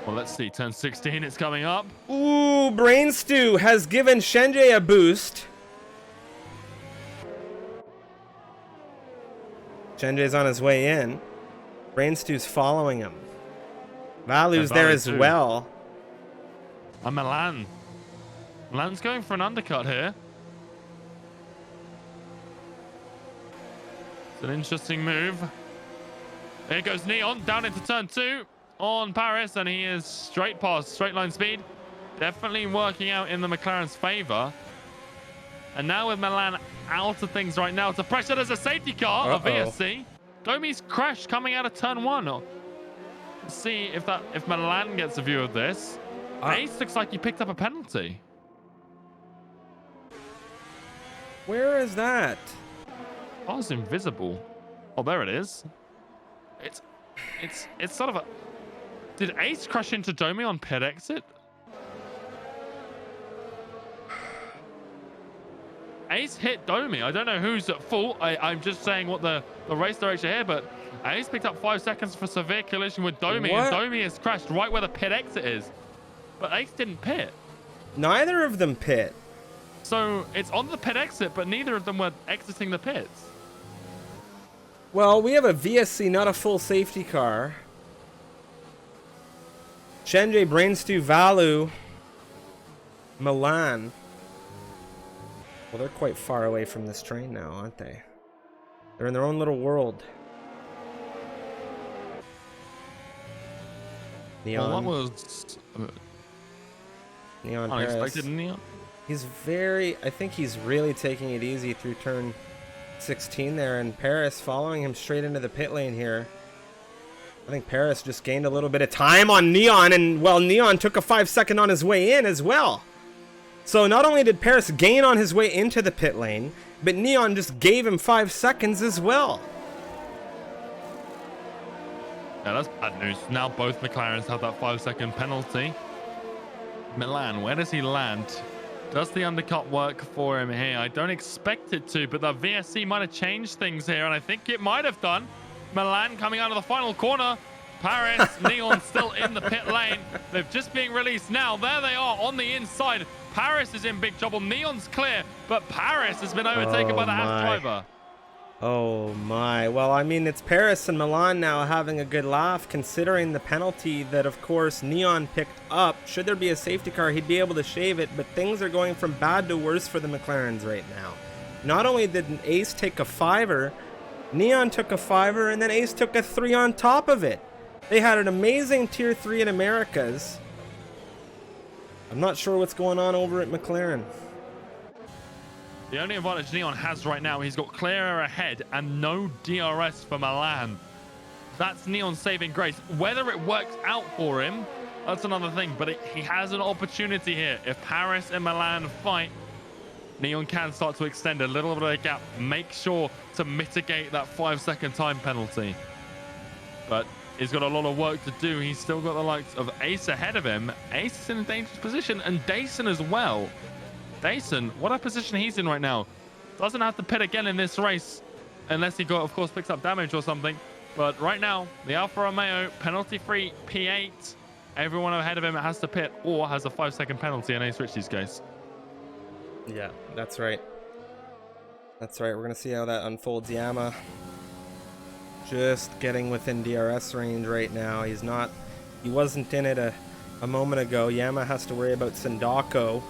[SPEAKER 2] Well, let's see. Turn 16, it's coming up.
[SPEAKER 1] Ooh, Brain Stew has given Shenjie a boost. Shenjie's on his way in. Brain Stew's following him. Valu's there as well.
[SPEAKER 2] And Milan. Milan's going for an undercut here. It's an interesting move. Here goes Neon down into turn 2 on Paris, and he is straight past straight line speed. Definitely working out in the McLaren's favor. And now with Milan out of things right now, to pressure, there's a safety car of AEST. Domi's crash coming out of turn 1. Let's see if Milan gets a view of this. Ace looks like he picked up a penalty.
[SPEAKER 1] Where is that?
[SPEAKER 2] Oh, it's invisible. Oh, there it is. It's sort of a... Did Ace crash into Domi on pit exit? Ace hit Domi. I don't know who's at fault. I'm just saying what the the race direction here, but Ace picked up 5 seconds for severe collision with Domi, and Domi has crashed right where the pit exit is. But Ace didn't pit.
[SPEAKER 1] Neither of them pit.
[SPEAKER 2] So it's on the pit exit, but neither of them were exiting the pits.
[SPEAKER 1] Well, we have a VSC, not a full safety car. Shenjie, Brainstew, Valu, Milan. Well, they're quite far away from this train now, aren't they? They're in their own little world. Neon.
[SPEAKER 2] Well, that was
[SPEAKER 1] Neon
[SPEAKER 2] unexpected.
[SPEAKER 1] Paris.
[SPEAKER 2] Neon.
[SPEAKER 1] He's very... I think he's really taking it easy through turn 16 there, and Paris following him straight into the pit lane here. I think Paris just gained a little bit of time on Neon, and, well, Neon took a 5-second on his way in as well. So not only did Paris gain on his way into the pit lane, but Neon just gave him 5 seconds as well.
[SPEAKER 2] Yeah, that's bad news. Now both McLarens have that 5-second penalty. Milan, where does he land? Does the undercut work for him here? I don't expect it to, but the VSC might have changed things here, and I think it might have done. Milan coming out of the final corner. Paris, Neon still in the pit lane. They're just being released now. There they are on the inside. Paris is in big trouble. Neon's clear, but Paris has been overtaken by the Haas driver.
[SPEAKER 1] Oh my. Well, I mean, it's Paris and Milan now having a good laugh, considering the penalty that, of course, Neon picked up. Should there be a safety car, he'd be able to shave it, but things are going from bad to worse for the McLarens right now. Not only did Ace take a 5-er, Neon took a 5-er, and then Ace took a 3 on top of it. They had an amazing Tier 3 in Americas. I'm not sure what's going on over at McLaren.
[SPEAKER 2] The only advantage Neon has right now, he's got clear air ahead and no DRS for Milan. That's Neon's saving grace. Whether it works out for him, that's another thing, but he has an opportunity here. If Paris and Milan fight, Neon can start to extend a little bit of a gap. Make sure to mitigate that 5-second time penalty. But he's got a lot of work to do. He's still got the likes of Ace ahead of him. Ace is in a dangerous position, and Dayson as well. Dayson, what a position he's in right now. Doesn't have to pit again in this race, unless he of course, picks up damage or something. But right now, the Alfa Romeo, penalty-free P8. Everyone ahead of him has to pit or has a 5-second penalty in Ace Ritchie's case.
[SPEAKER 1] Yeah, that's right. That's right. We're going to see how that unfolds. Yama just getting within DRS range right now. He wasn't in it a moment ago. Yama has to worry about Sindako.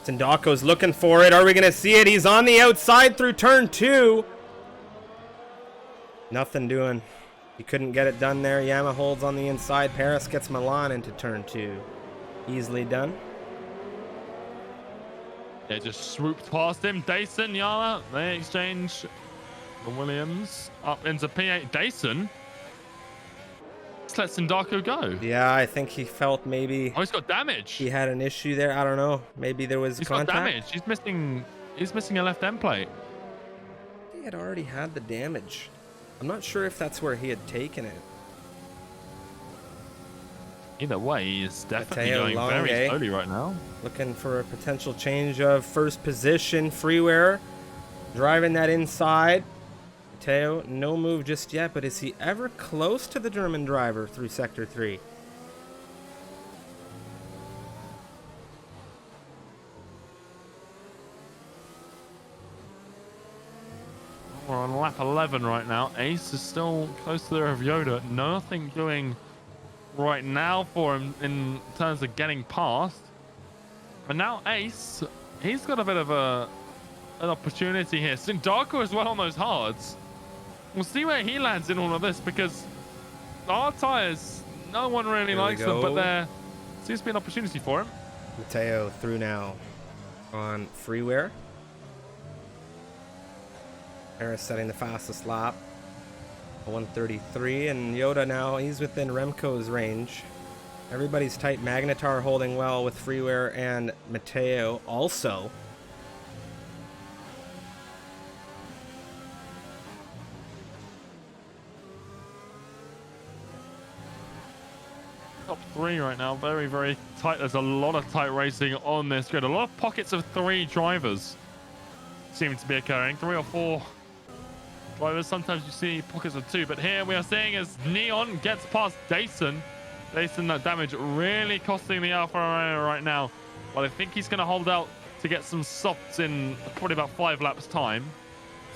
[SPEAKER 1] Sindako's looking for it. Are we going to see it? He's on the outside through turn 2. Nothing doing. He couldn't get it done there. Yama holds on the inside. Paris gets Milan into turn 2. Easily done.
[SPEAKER 2] Yeah, just swooped past him. Dayson, Yama, they exchange the Williams up into P8. Dayson? Let Sindako go.
[SPEAKER 1] Yeah, I think he felt maybe...
[SPEAKER 2] Oh, he's got damage.
[SPEAKER 1] He had an issue there. I don't know. Maybe there was contact.
[SPEAKER 2] Got damage. He's missing a left end plate.
[SPEAKER 1] He had already had the damage. I'm not sure if that's where he had taken it.
[SPEAKER 2] Either way, he's definitely
[SPEAKER 1] Mateo
[SPEAKER 2] going very slowly right now.
[SPEAKER 1] Looking for a potential change of first position. Freeware driving that inside. Mateo, no move just yet, but is he ever close to the German driver through Sector 3?
[SPEAKER 2] We're on lap 11 right now. Ace is still close to the rear of Yoda. Nothing doing right now for him in terms of getting past. But now Ace, he's got a bit of an opportunity here. Sindako as well on those hards. We'll see where he lands in all of this, because our tyres, no one really likes them, but there seems to be an opportunity for him.
[SPEAKER 1] Mateo through now on Freeware. Paris setting the fastest lap, 1:33, and Yoda now, he's within Remco's range. Everybody's tight. Magnetar holding well with Freeware and Mateo also.
[SPEAKER 2] Top 3 right now, very, very tight. There's a lot of tight racing on this grid. A lot of pockets of 3 drivers seem to be occurring. 3 or 4 drivers. Sometimes you see pockets of 2, but here we are seeing as Neon gets past Dason. Dason, that damage really costing the Alfa Romeo right now. Well, I think he's going to hold out to get some softs in probably about 5 laps time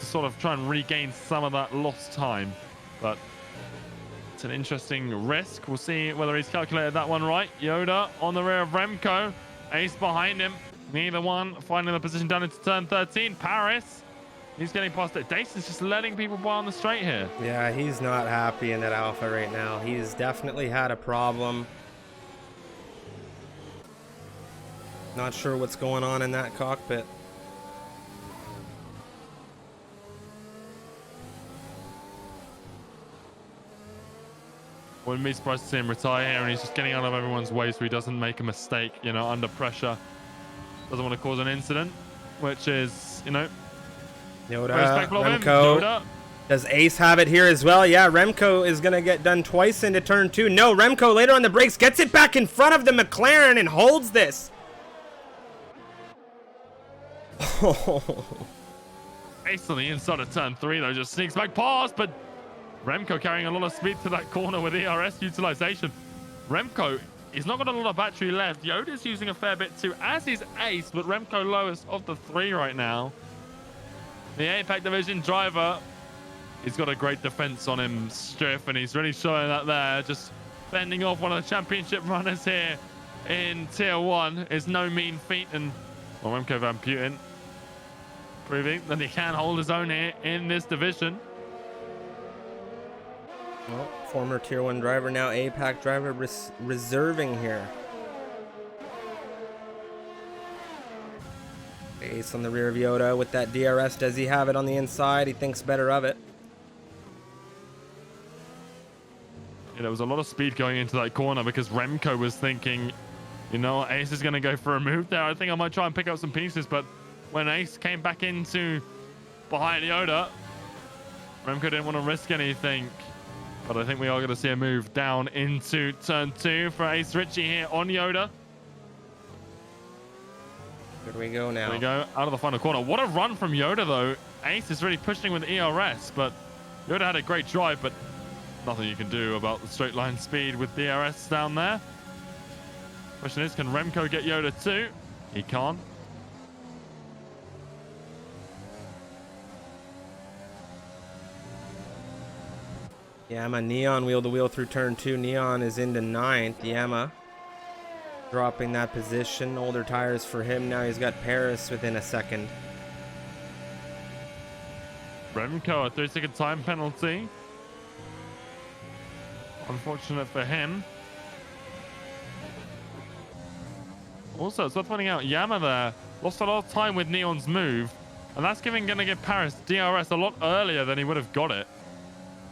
[SPEAKER 2] to sort of try and regain some of that lost time. But it's an interesting risk. We'll see whether he's calculated that one right. Yoda on the rear of Remco. Ace behind him. Neither one finding the position down into turn 13. Paris, he's getting past it. Dason's just letting people by on the straight here.
[SPEAKER 1] Yeah, he's not happy in that Alpha right now. He's definitely had a problem. Not sure what's going on in that cockpit.
[SPEAKER 2] Wouldn't be surprised to see him retire here, and he's just getting out of everyone's way so he doesn't make a mistake, you know, under pressure. Doesn't want to cause an incident, which is, you know,
[SPEAKER 1] Yoda,
[SPEAKER 2] respectful of him.
[SPEAKER 1] Remco.
[SPEAKER 2] Yoda.
[SPEAKER 1] Does Ace have it here as well? Yeah, Remco is going to get done twice into turn 2. No, Remco later on the brakes gets it back in front of the McLaren and holds this.
[SPEAKER 2] Ace on the inside of turn 3, though, just sneaks back past, but Remco carrying a lot of speed to that corner with ERS utilization. Remco, he's not got a lot of battery left. Yoda's using a fair bit too, as is Ace, but Remco lowest of the 3 right now. The APAC division driver, he's got a great defense on him, Striff, and he's really showing that there. Just fending off one of the championship runners here in Tier 1 is no mean feat, and well, Remco Van Putten proving that he can hold his own here in this division.
[SPEAKER 1] Well, former Tier 1 driver, now APAC driver, reserving here. Ace on the rear of Yoda with that DRS. Does he have it on the inside? He thinks better of it.
[SPEAKER 2] Yeah, there was a lot of speed going into that corner because Remco was thinking, you know, Ace is going to go for a move there. I think I might try and pick up some pieces, but when Ace came back into behind Yoda, Remco didn't want to risk anything. But I think we are going to see a move down into turn 2 for Ace Ritchie here on Yoda.
[SPEAKER 1] Here we go now.
[SPEAKER 2] There we go, out of the final corner. What a run from Yoda, though. Ace is really pushing with ERS, but Yoda had a great drive, but nothing you can do about the straight line speed with DRS down there. Question is, can Remco get Yoda too? He can't.
[SPEAKER 1] Yama Neon wheel to wheel through turn 2. Neon is into 9th. Yama dropping that position. Older tires for him. Now he's got Paris within a second.
[SPEAKER 2] Remco, a 3-second time penalty. Unfortunate for him. Also, it's worth pointing out, Yama there lost a lot of time with Neon's move, and that's going to give Paris DRS a lot earlier than he would have got it.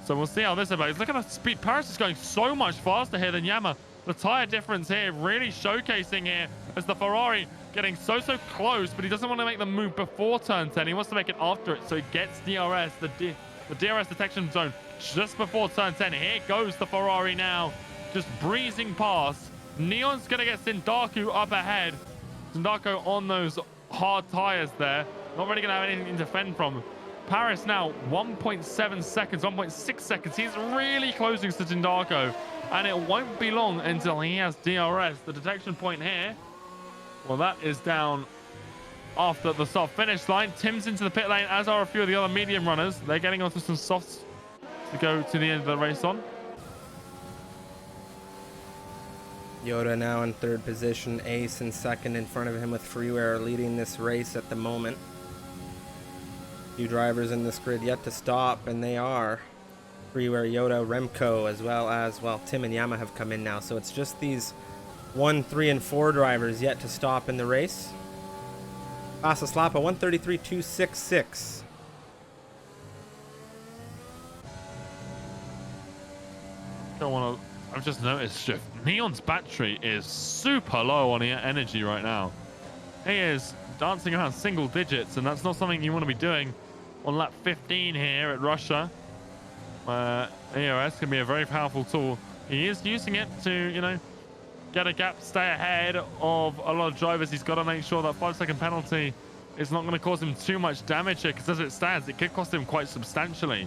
[SPEAKER 2] So we'll see how this about. Look at the speed. Paris is going so much faster here than Yama. The tire difference here really showcasing here as the Ferrari getting so close, but he doesn't want to make the move before turn 10. He wants to make it after it, so he gets DRS, the DRS detection zone just before turn 10. Here goes the Ferrari now, just breezing past. Neon's going to get Sindaku up ahead. Sindaku on those hard tires there. Not really going to have anything to defend from. Paris now 1.7 seconds, 1.6 seconds. He's really closing to Sindaku, and it won't be long until he has DRS. The detection point here, well, that is down after the soft finish line. Tim's into the pit lane, as are a few of the other medium runners. They're getting onto some softs to go to the end of the race on.
[SPEAKER 1] Yoda now in 3rd position. Ace in 2nd in front of him with Freeware leading this race at the moment. Few drivers in this grid yet to stop, and they are Freeware, Yoda, Remco, as well as, well, Tim and Yama have come in now. So it's just these 1, 3, and 4 drivers yet to stop in the race. Fastest lap, a 1:33.266.
[SPEAKER 2] Don't want to. I've just noticed Neon's battery is super low on energy right now. He is dancing around single digits, and that's not something you want to be doing on lap 15 here at Russia, where EOS can be a very powerful tool. He is using it to, you know, get a gap, stay ahead of a lot of drivers. He's got to make sure that 5-second penalty it's not going to cause him too much damage here, because as it stands, it could cost him quite substantially.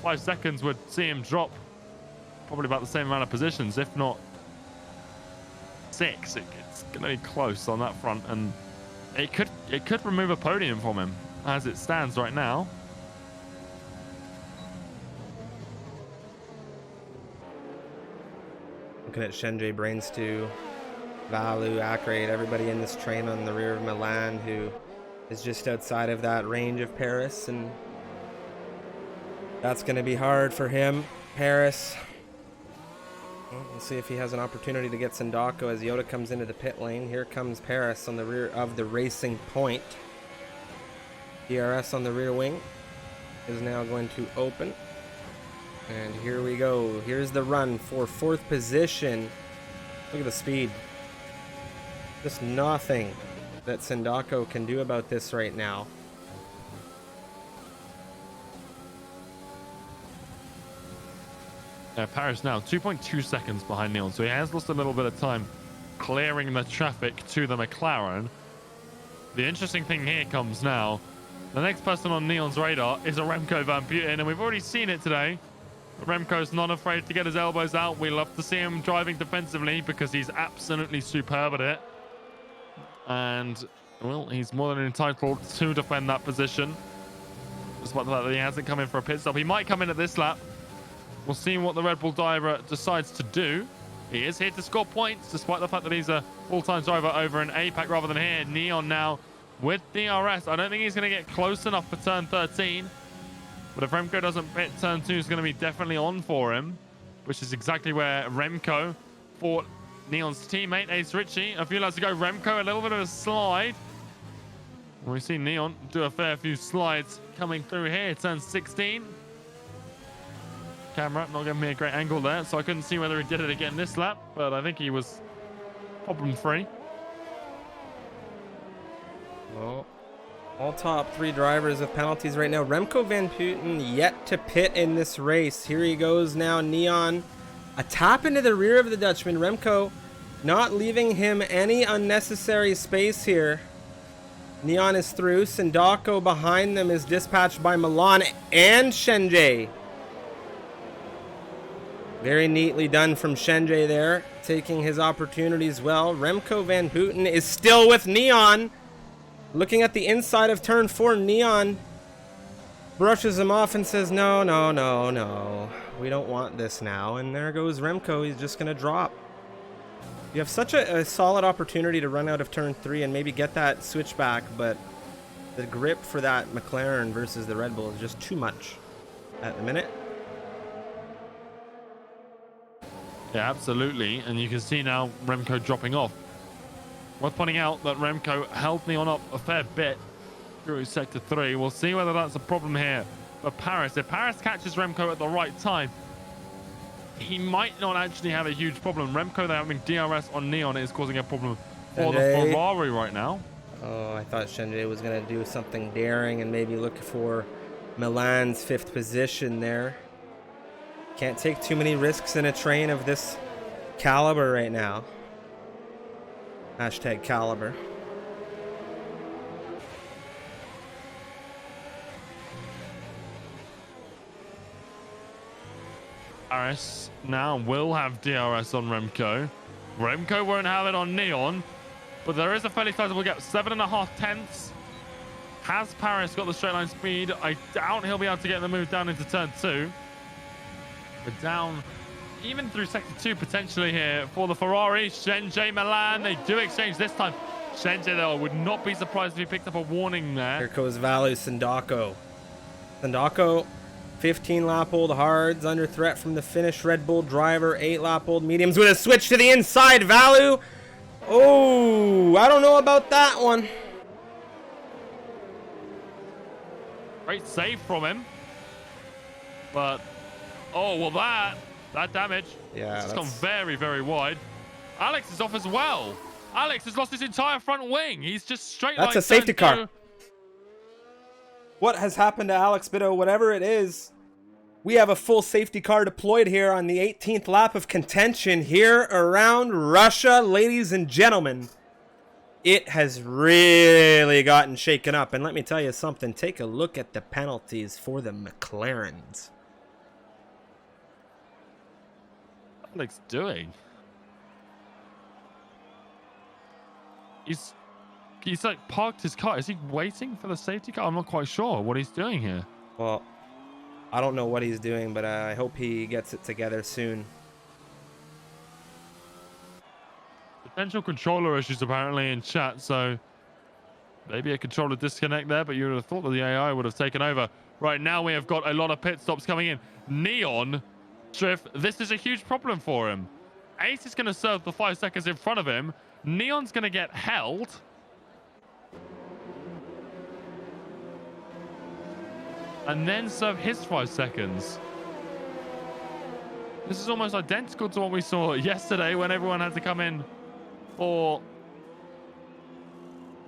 [SPEAKER 2] 5 seconds would see him drop probably about the same amount of positions, if not 6. It's going to be close on that front, and it could remove a podium from him as it stands right now.
[SPEAKER 1] Looking at Shenjay, Brainstew, Valu, Akrade, everybody in this train on the rear of Milan, who is just outside of that range of Paris, and that's going to be hard for him. Paris. Well, we'll see if he has an opportunity to get Sindako as Yoda comes into the pit lane. Here comes Paris on the rear of the Racing Point. DRS on the rear wing is now going to open. And here we go. Here's the run for 4th position. Look at the speed. Just nothing that Sindako can do about this right now.
[SPEAKER 2] Paris now 2.2 seconds behind Neon, so he has lost a little bit of time clearing the traffic to the McLaren. The interesting thing here comes now. The next person on Neon's radar is a Remco Van Buiten, and we've already seen it today. Remco's not afraid to get his elbows out. We love to see him driving defensively because he's absolutely superb at it. And, well, he's more than entitled to defend that position. Despite the fact that he hasn't come in for a pit stop. He might come in at this lap. We'll see what the Red Bull driver decides to do. He is here to score points, despite the fact that he's a full-time driver over in APAC rather than here. Neon now with DRS. I don't think he's going to get close enough for turn 13. But if Remco doesn't pit, turn 2 is going to be definitely on for him, which is exactly where Remco fought Neon's teammate, Ace Ritchie. A few laps ago, Remco, a little bit of a slide. We've seen Neon do a fair few slides coming through here, turn 16. Camera not giving me a great angle there, so I couldn't see whether he did it again this lap, but I think he was problem-free.
[SPEAKER 1] Well, all top 3 drivers with penalties right now. Remco Van Buiten yet to pit in this race. Here he goes now. Neon, a tap into the rear of the Dutchman. Remco not leaving him any unnecessary space here. Neon is through. Sindako behind them is dispatched by Milan and Shenjay. Very neatly done from Shenjay there, taking his opportunities well. Remco Van Buiten is still with Neon. Looking at the inside of turn 4, Neon brushes him off and says, no, no, no, no. We don't want this now. And there goes Remco. He's just going to drop. You have such a solid opportunity to run out of turn 3 and maybe get that switchback, but the grip for that McLaren versus the Red Bull is just too much at the minute.
[SPEAKER 2] Yeah, absolutely. And you can see now Remco dropping off. Worth pointing out that Remco held Neon up a fair bit through sector 3. We'll see whether that's a problem here for Paris. If Paris catches Remco at the right time, he might not actually have a huge problem. Remco, they're having DRS on Neon, is causing a problem for the Ferrari right now.
[SPEAKER 1] Oh, I thought Shenjay was going to do something daring and maybe look for Milan's 5th position there. Can't take too many risks in a train of this caliber right now. Hashtag caliber.
[SPEAKER 2] Paris now will have DRS on Remco. Remco won't have it on Neon, but there is a fairly sizable gap. 7.5 tenths. Has Paris got the straight line speed? I doubt he'll be able to get the move down into turn 2. But down even through sector 2 potentially here for the Ferrari. Shenjay, Milan, they do exchange this time. Shenjay, though, I would not be surprised if he picked up a warning there.
[SPEAKER 1] Here goes Valu Sindako. Sindako, 15-lap-old hards, under threat from the Finnish Red Bull driver, 8-lap-old mediums with a switch to the inside. Valu, oh, I don't know about that one.
[SPEAKER 2] Great save from him. But, oh, well, that damage.
[SPEAKER 1] Yeah,
[SPEAKER 2] it's gone very, very wide. Alex is off as well. Alex has lost his entire front wing. He's just straight.
[SPEAKER 1] That's
[SPEAKER 2] like
[SPEAKER 1] a safety car. What has happened to Alex Bitto? Whatever it is, we have a full safety car deployed here on the 18th lap of contention here around Russia, ladies and gentlemen. it has really gotten shaken up. And let me tell you something. Take a look at the penalties for the McLarens.
[SPEAKER 2] What Alex doing? He's like parked his car. Is he waiting for the safety car? I'm not quite sure what he's doing here.
[SPEAKER 1] Well, I don't know what he's doing, but I hope he gets it together soon.
[SPEAKER 2] Potential controller issues apparently in chat, so maybe a controller disconnect there, but you would have thought that the AI would have taken over. Right now we have got a lot of pit stops coming in. Neon, Drift, this is a huge problem for him. Ace is going to serve the 5 seconds in front of him. Neon's going to get held. And then serve his 5 seconds. This is almost identical to what we saw yesterday when everyone had to come in for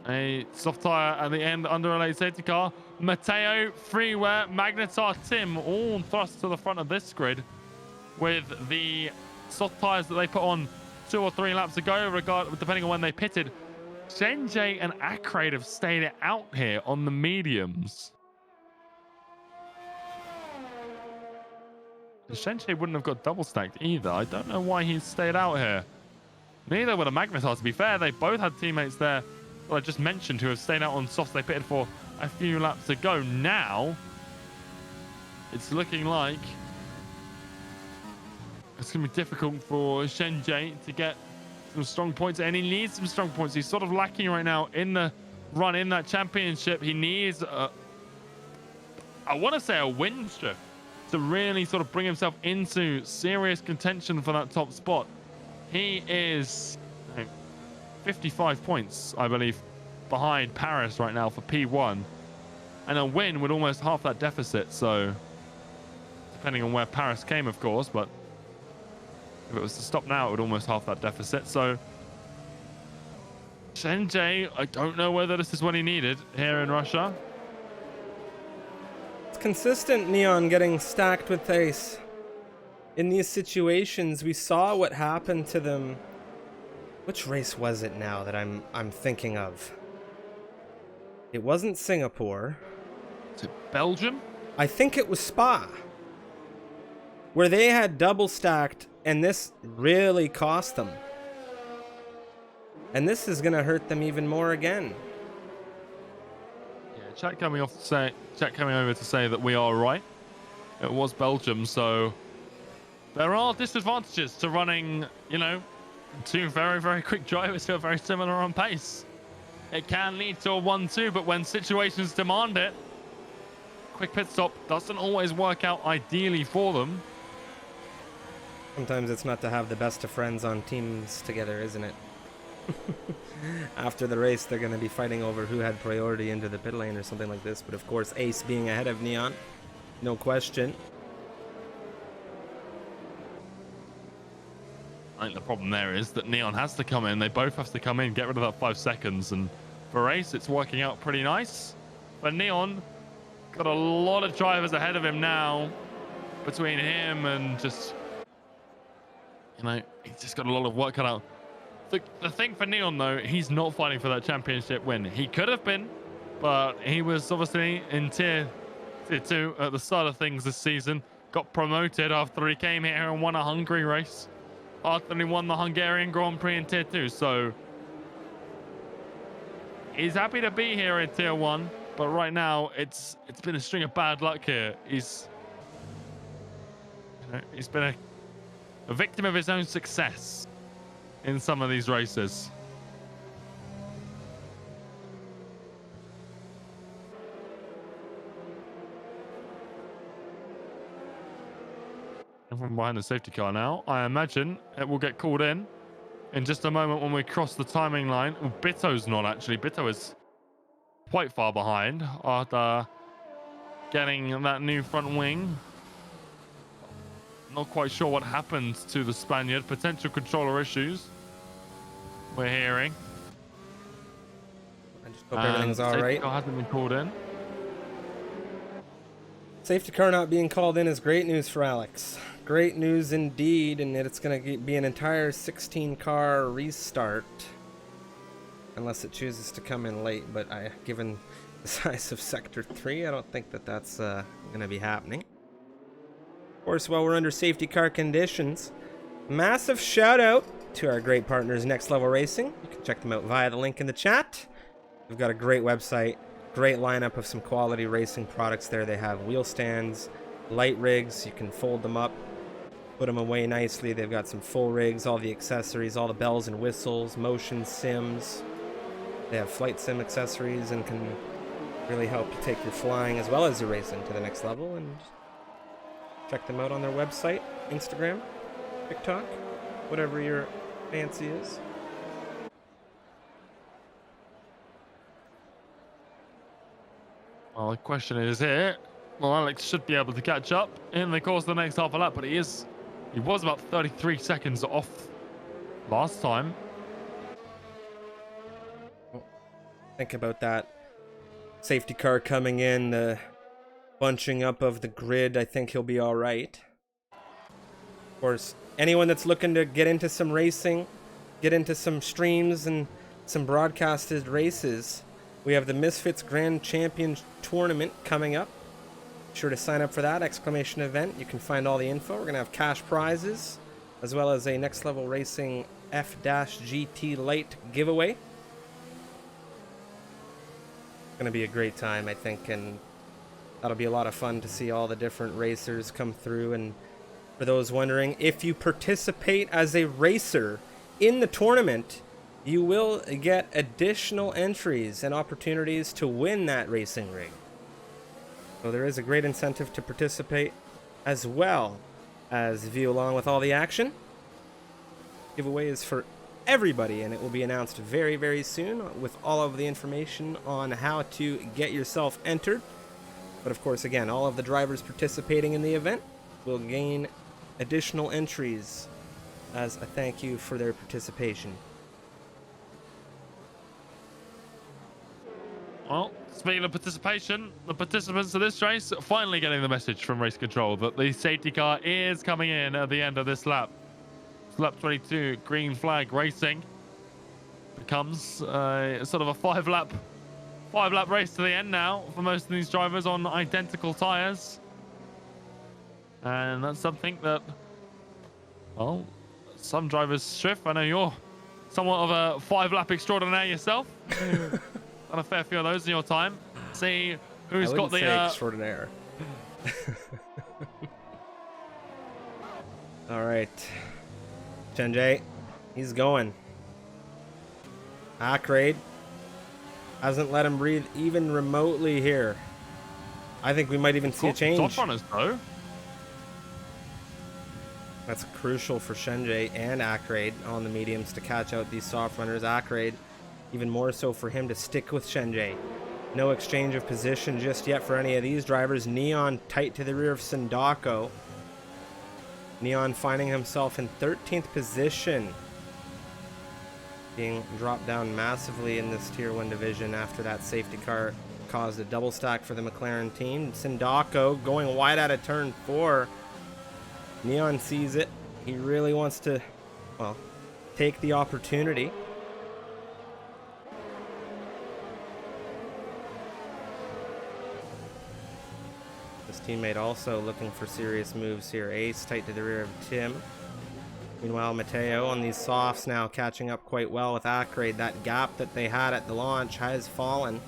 [SPEAKER 2] a soft tire at the end under a late safety car. Matteo, Freeware, Magnetar, Tim all thrust to the front of this grid with the soft tires that they put on 2 or 3 laps ago, depending on when they pitted. Shenjay and Akrade have stayed out here on the mediums. Shenjay wouldn't have got double stacked either. I don't know why he stayed out here. Neither would a Magnetar, to be fair. They both had teammates there that I just mentioned who have stayed out on softs they pitted for a few laps ago. Now, it's looking like it's going to be difficult for Shenjay to get some strong points, and he needs some strong points. He's sort of lacking right now in the run in that championship. He needs, I want to say, a win strip to really sort of bring himself into serious contention for that top spot. He is 55 points, I believe, behind Paris right now for P1. And a win would almost half that deficit. So, depending on where Paris came, of course. But if it was to stop now, it would almost half that deficit. So, Shenjay, I don't know whether this is what he needed here in Russia.
[SPEAKER 1] It's consistent, Neon getting stacked with Ace. In these situations, we saw what happened to them. Which race was it now that I'm thinking of? It wasn't Singapore.
[SPEAKER 2] Is it Belgium?
[SPEAKER 1] I think it was Spa, where they had double stacked, and this really cost them. And this is gonna hurt them even more again.
[SPEAKER 2] Yeah, chat coming over to say that we are right. It was Belgium, so there are disadvantages to running, you know, 2 very, very quick drivers who are very similar on pace. It can lead to a 1-2, but when situations demand it, quick pit stop doesn't always work out ideally for them.
[SPEAKER 1] Sometimes it's not to have the best of friends on teams together, isn't it? After the race, they're going to be fighting over who had priority into the pit lane or something like this. But of course, Ace being ahead of Neon, no question.
[SPEAKER 2] I think the problem there is that Neon has to come in. They both have to come in, get rid of that 5 seconds. And for Ace, it's working out pretty nice. But Neon got a lot of drivers ahead of him now between him and just, you know, he's just got a lot of work cut out. The thing for Neon, though, he's not fighting for that championship win. He could have been, but he was obviously in tier 2 at the start of things this season. Got promoted after he came here and won a Hungary race. After he won the Hungarian Grand Prix in tier 2. So he's happy to be here in tier 1. But right now, it's been a string of bad luck here. He's been a victim of his own success in some of these races. From behind the safety car now. I imagine it will get called in just a moment when we cross the timing line. Oh, Bitto's not actually. Bitto is quite far behind after getting that new front wing. Not quite sure what happened to the Spaniard. Potential controller issues we're hearing.
[SPEAKER 1] I just hope everything's all right.
[SPEAKER 2] Safety car hasn't been called in.
[SPEAKER 1] Safety car not being called in is great news for Alex. Great news indeed, and it's going to be an entire 16-car restart. unless it chooses to come in late, but given the size of Sector 3, I don't think that that's going to be happening. Of course, while we're under safety car conditions, massive shout out to our great partners, Next Level Racing. You can check them out via the link in the chat. They've got a great website, great lineup of some quality racing products there. They have wheel stands, light rigs. You can fold them up, put them away nicely. They've got some full rigs, all the accessories, all the bells and whistles, motion sims. They have flight sim accessories and can really help you take your flying as well as your racing to the next level. And check them out on their website, Instagram, TikTok, whatever your fancy is.
[SPEAKER 2] Well, the question is here. Well, Alex should be able to catch up in the course of the next half a lap, but he was about 33 seconds off last time.
[SPEAKER 1] Think about that safety car coming in, the bunching up of the grid. I think he'll be all right. Of course, anyone that's looking to get into some racing, get into some streams and some broadcasted races, we have the Misfits Grand Champion Tournament coming up. Be sure to sign up for that exclamation event. You can find all the info. We're going to have cash prizes as well as a Next Level Racing F-GT Lite giveaway. Going to be a great time, I think, and that'll be a lot of fun to see all the different racers come through. And for those wondering, if you participate as a racer in the tournament, you will get additional entries and opportunities to win that racing rig. So there is a great incentive to participate as well as view along with all the action. Giveaway is for everybody, and it will be announced very, very soon with all of the information on how to get yourself entered. But of course, again, all of the drivers participating in the event will gain additional entries as a thank you for their participation.
[SPEAKER 2] Well, speaking of participation, the participants of this race are finally getting the message from race control that the safety car is coming in at the end of this lap. Lap 22, green flag racing becomes sort of a five lap race to the end now for most of these drivers on identical tires, and that's something that, well, some drivers strive. I know you're somewhat of a 5-lap extraordinaire yourself. Got a fair few of those in your time. See who's got the
[SPEAKER 1] extraordinaire. All right. Chenjay, he's going. Akrade hasn't let him breathe even remotely here. I think we might even see a change.
[SPEAKER 2] Top runners, though.
[SPEAKER 1] That's crucial for Shenjay and Akrade on the mediums to catch out these soft runners. Akrade, even more so for him to stick with Shenjay. No exchange of position just yet for any of these drivers. Neon tight to the rear of Sindako. Neon finding himself in 13th position, being dropped down massively in this Tier 1 division after that safety car caused a double stack for the McLaren team. Sindako going wide out of turn 4. Neon sees it. He really wants to, well, take the opportunity. Teammate also looking for serious moves here. Ace tight to the rear of Tim. Meanwhile, Mateo on these softs now catching up quite well with Akrade. That gap that they had at the launch has fallen.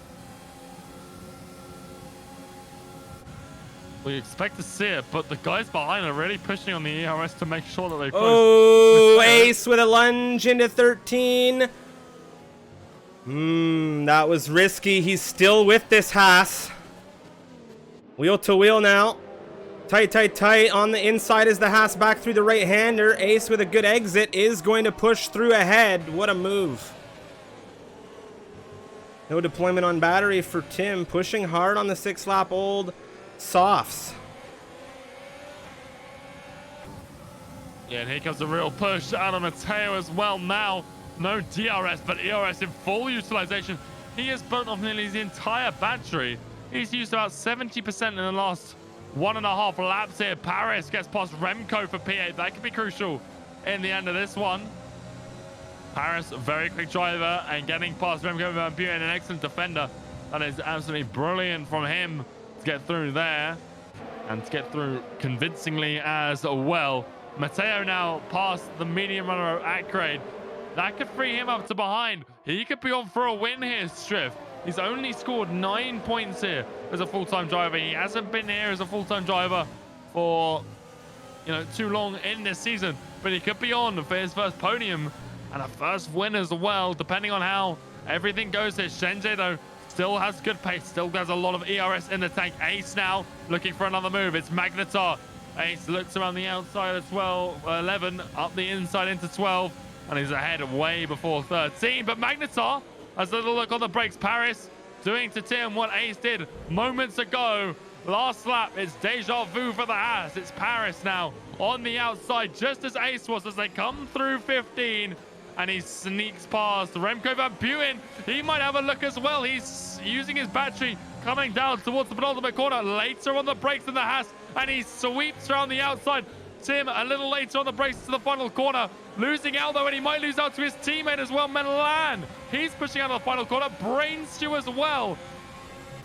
[SPEAKER 2] We expect to see it, but the guys behind are really pushing on the ERS to make sure that they close.
[SPEAKER 1] Oh, Ace with a lunge into 13. That was risky. He's still with this Haas. Wheel to wheel now. Tight, tight, tight. On the inside is the Haas back through the right-hander. Ace with a good exit is going to push through ahead. What a move. No deployment on battery for Tim. Pushing hard on the 6-lap old softs.
[SPEAKER 2] Yeah, and here comes a real push out of Mateo as well now. No DRS, but ERS in full utilization. He has burnt off nearly his entire battery. He's used about 70% in the last 1.5 laps here. Paris gets past Remco for P8. That could be crucial in the end of this one. Paris, very quick driver and getting past Remco Van Buren, an excellent defender. That is absolutely brilliant from him to get through there and to get through convincingly as well. Matteo now past the medium runner at grade. That could free him up to behind. He could be on for a win here, Striff. He's only scored 9 points here as a full-time driver. He hasn't been here as a full-time driver for, too long in this season, but he could be on for his first podium and a first win as well, depending on how everything goes here. Shenjie, though, still has good pace, still has a lot of ERS in the tank. Ace now looking for another move. It's Magnetar. Ace looks around the outside at 11, up the inside into 12, and he's ahead way before 13. But Magnetar has a little look on the brakes. Paris doing to Tim what Ace did moments ago. Last lap, it's deja vu for the Haas. It's Paris now on the outside, just as Ace was, as they come through 15. And he sneaks past Remco Van Buren. He might have a look as well. He's using his battery, coming down towards the penultimate corner. Later on the brakes than the Haas, and he sweeps around the outside. Tim a little later on the brakes to the final corner. Losing out though, and he might lose out to his teammate as well, Milan. He's pushing out of the final corner. Brainstew as well.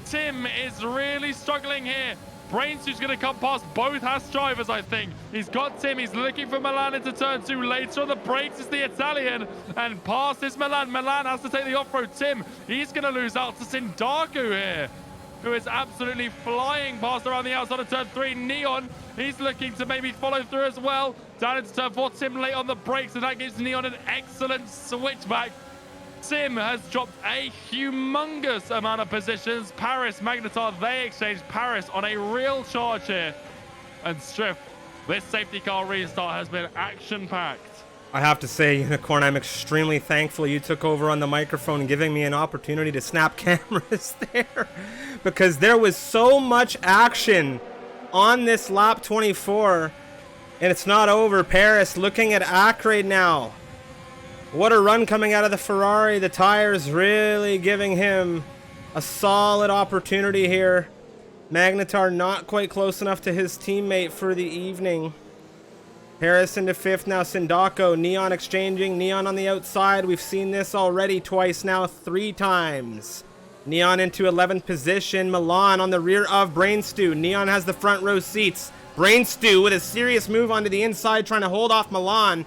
[SPEAKER 2] Tim is really struggling here. Brainstew's going to come past both Haas drivers, I think. He's got Tim. He's looking for Milan into turn 2. Later on the brakes is the Italian. And past is Milan. Milan has to take the off-road. Tim, he's going to lose out to Sindaku here, who is absolutely flying past around the outside of turn 3. Neon, he's looking to maybe follow through as well. Down into turn 4. Tim late on the brakes, and that gives Neon an excellent switchback. Tim has dropped a humongous amount of positions. Paris, Magnetar, they exchange. Paris on a real charge here. And Striff, this safety car restart has been action-packed.
[SPEAKER 1] I have to say, Unicorn, I'm extremely thankful you took over on the microphone, giving me an opportunity to snap cameras there, because there was so much action on this lap 24, and it's not over. Paris looking at Acre now. What a run coming out of the Ferrari. The tires really giving him a solid opportunity here. Magnetar not quite close enough to his teammate for the evening. Paris into 5th now. Sindako, Neon exchanging. Neon on the outside. We've seen this already twice now, 3 times. Neon into 11th position. Milan on the rear of Brainstew. Neon has the front row seats. Brainstew with a serious move onto the inside, trying to hold off Milan.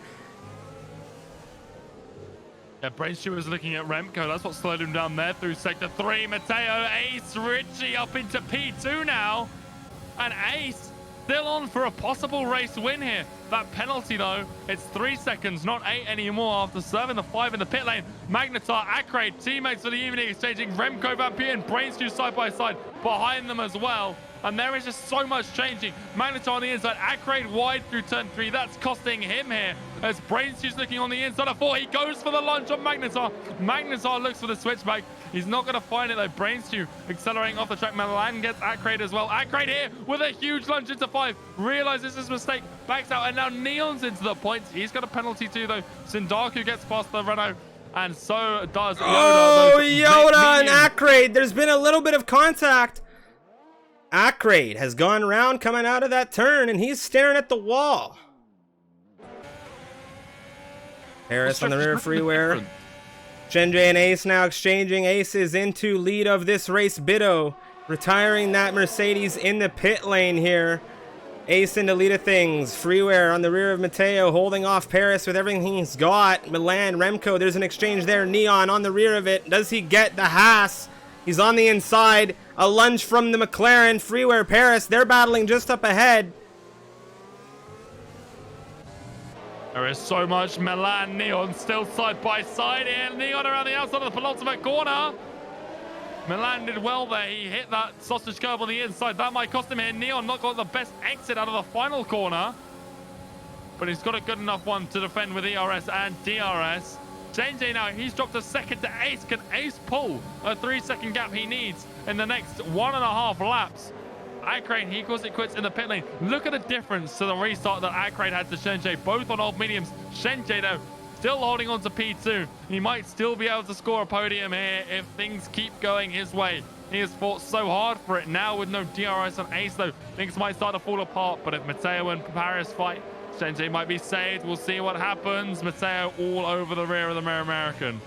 [SPEAKER 2] Yeah, Brainstew was looking at Remco. That's what slowed him down there through sector 3. Matteo, Ace, Richie up into P2 now. And Ace still on for a possible race win here. That penalty, though, it's 3 seconds, not 8 anymore after serving the 5 in the pit lane. Magnetar, Acre, teammates for the evening exchanging. Remco, Van Buren, Brainstew side by side behind them as well. And there is just so much changing. Magnetar on the inside, Acre wide through turn 3. That's costing him here as Brainstew's looking on the inside of 4. He goes for the lunge on Magnetar. Magnetar looks for the switchback. He's not going to find it though. Brainstew accelerating off the track. Milan gets Acre as well. Acre here with a huge lunge into 5. Realizes his mistake, backs out, and now Neon's into the points. He's got a penalty too though. Sindaku gets past the Renault, and so does Yoda.
[SPEAKER 1] Oh, Yoda and Acre. There's been a little bit of contact. Acre has gone round coming out of that turn, and he's staring at the wall. Harris on the rear freeware. Shenjie and Ace now exchanging. Ace is into lead of this race. Bido retiring that Mercedes in the pit lane here. Ace into lead of things. Freeware on the rear of Matteo, holding off Paris with everything he's got. Milan, Remco, there's an exchange there. Neon on the rear of it. Does he get the Haas? He's on the inside. A lunge from the McLaren. Freeware, Paris, they're battling just up ahead.
[SPEAKER 2] There is so much. Milan, Neon still side by side here. Neon around the outside of the penultimate corner. Milan did well there. He hit that sausage curve on the inside. That might cost him here. Neon not got the best exit out of the final corner, but he's got a good enough one to defend with ERS and DRS. Shenjie now, he's dropped a second to Ace. Can Ace pull a 3-second gap he needs in the next 1.5 laps? Acre, he calls it quits in the pit lane. Look at the difference to the restart that Acre had to Shenjie, both on old mediums. Shenjie, though, still holding on to P2. He might still be able to score a podium here if things keep going his way. He has fought so hard for it. Now with no DRS on Ace, though, things might start to fall apart. But if Matteo and Paris fight Shenji might be saved. We'll see what happens. Mateo all over the rear of the American.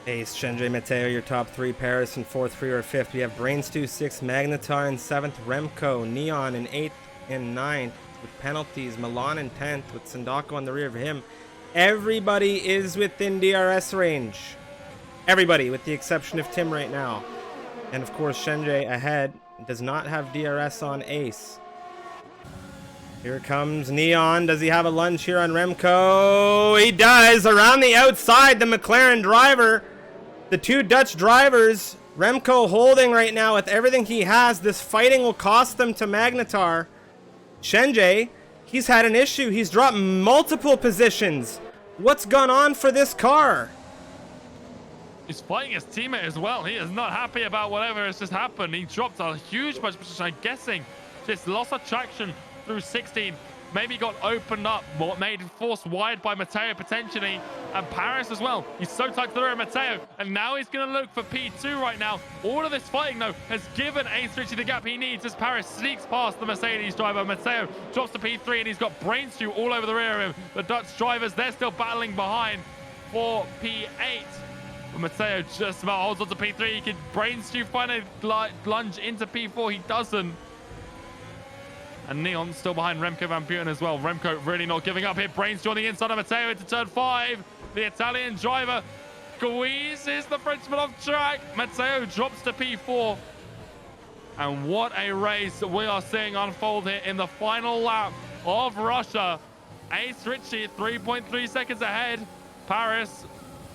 [SPEAKER 1] Ace, Shenji, Mateo, your top three. Paris in fourth, Freer fifth. We have Brainstew 6th, Magnetar in seventh, Remco, Neon in eighth and ninth with penalties, Milan in 10th with Sindako on the rear of him. Everybody is within DRS range. Everybody, with the exception of Tim right now. And of course, Shenji ahead does not have DRS on Ace. Here comes Neon. Does he have a lunge here on Remco? He does. Around the outside, the McLaren driver. The two Dutch drivers. Remco holding right now with everything he has. This fighting will cost them to Magnetar. Shenji, he's had an issue. He's dropped multiple positions. What's gone on for this car?
[SPEAKER 2] He's fighting his teammate as well. He is not happy about whatever has just happened. He dropped a huge bunch of positions. I'm guessing just lost of traction through 16. Maybe got opened up, made forced wide by Mateo potentially, and Paris as well. He's so tight to the rear of Mateo, and now he's going to look for P2 right now. All of this fighting, though, has given Ace Ritchie the gap he needs as Paris sneaks past the Mercedes driver. Mateo drops to P3, and he's got Brainstew all over the rear of him. The Dutch drivers, they're still battling behind for P8. But Mateo just about holds on to P3. He can Brainstew find a lunge into P4. He doesn't. And Neon still behind Remco Van Buren as well. Remco really not giving up here. Brainstew on the inside of Mateo into turn 5. The Italian driver squeezes the Frenchman off track. Mateo drops to P4. And what a race we are seeing unfold here in the final lap of Russia. Ace Ritchie 3.3 seconds ahead. Paris,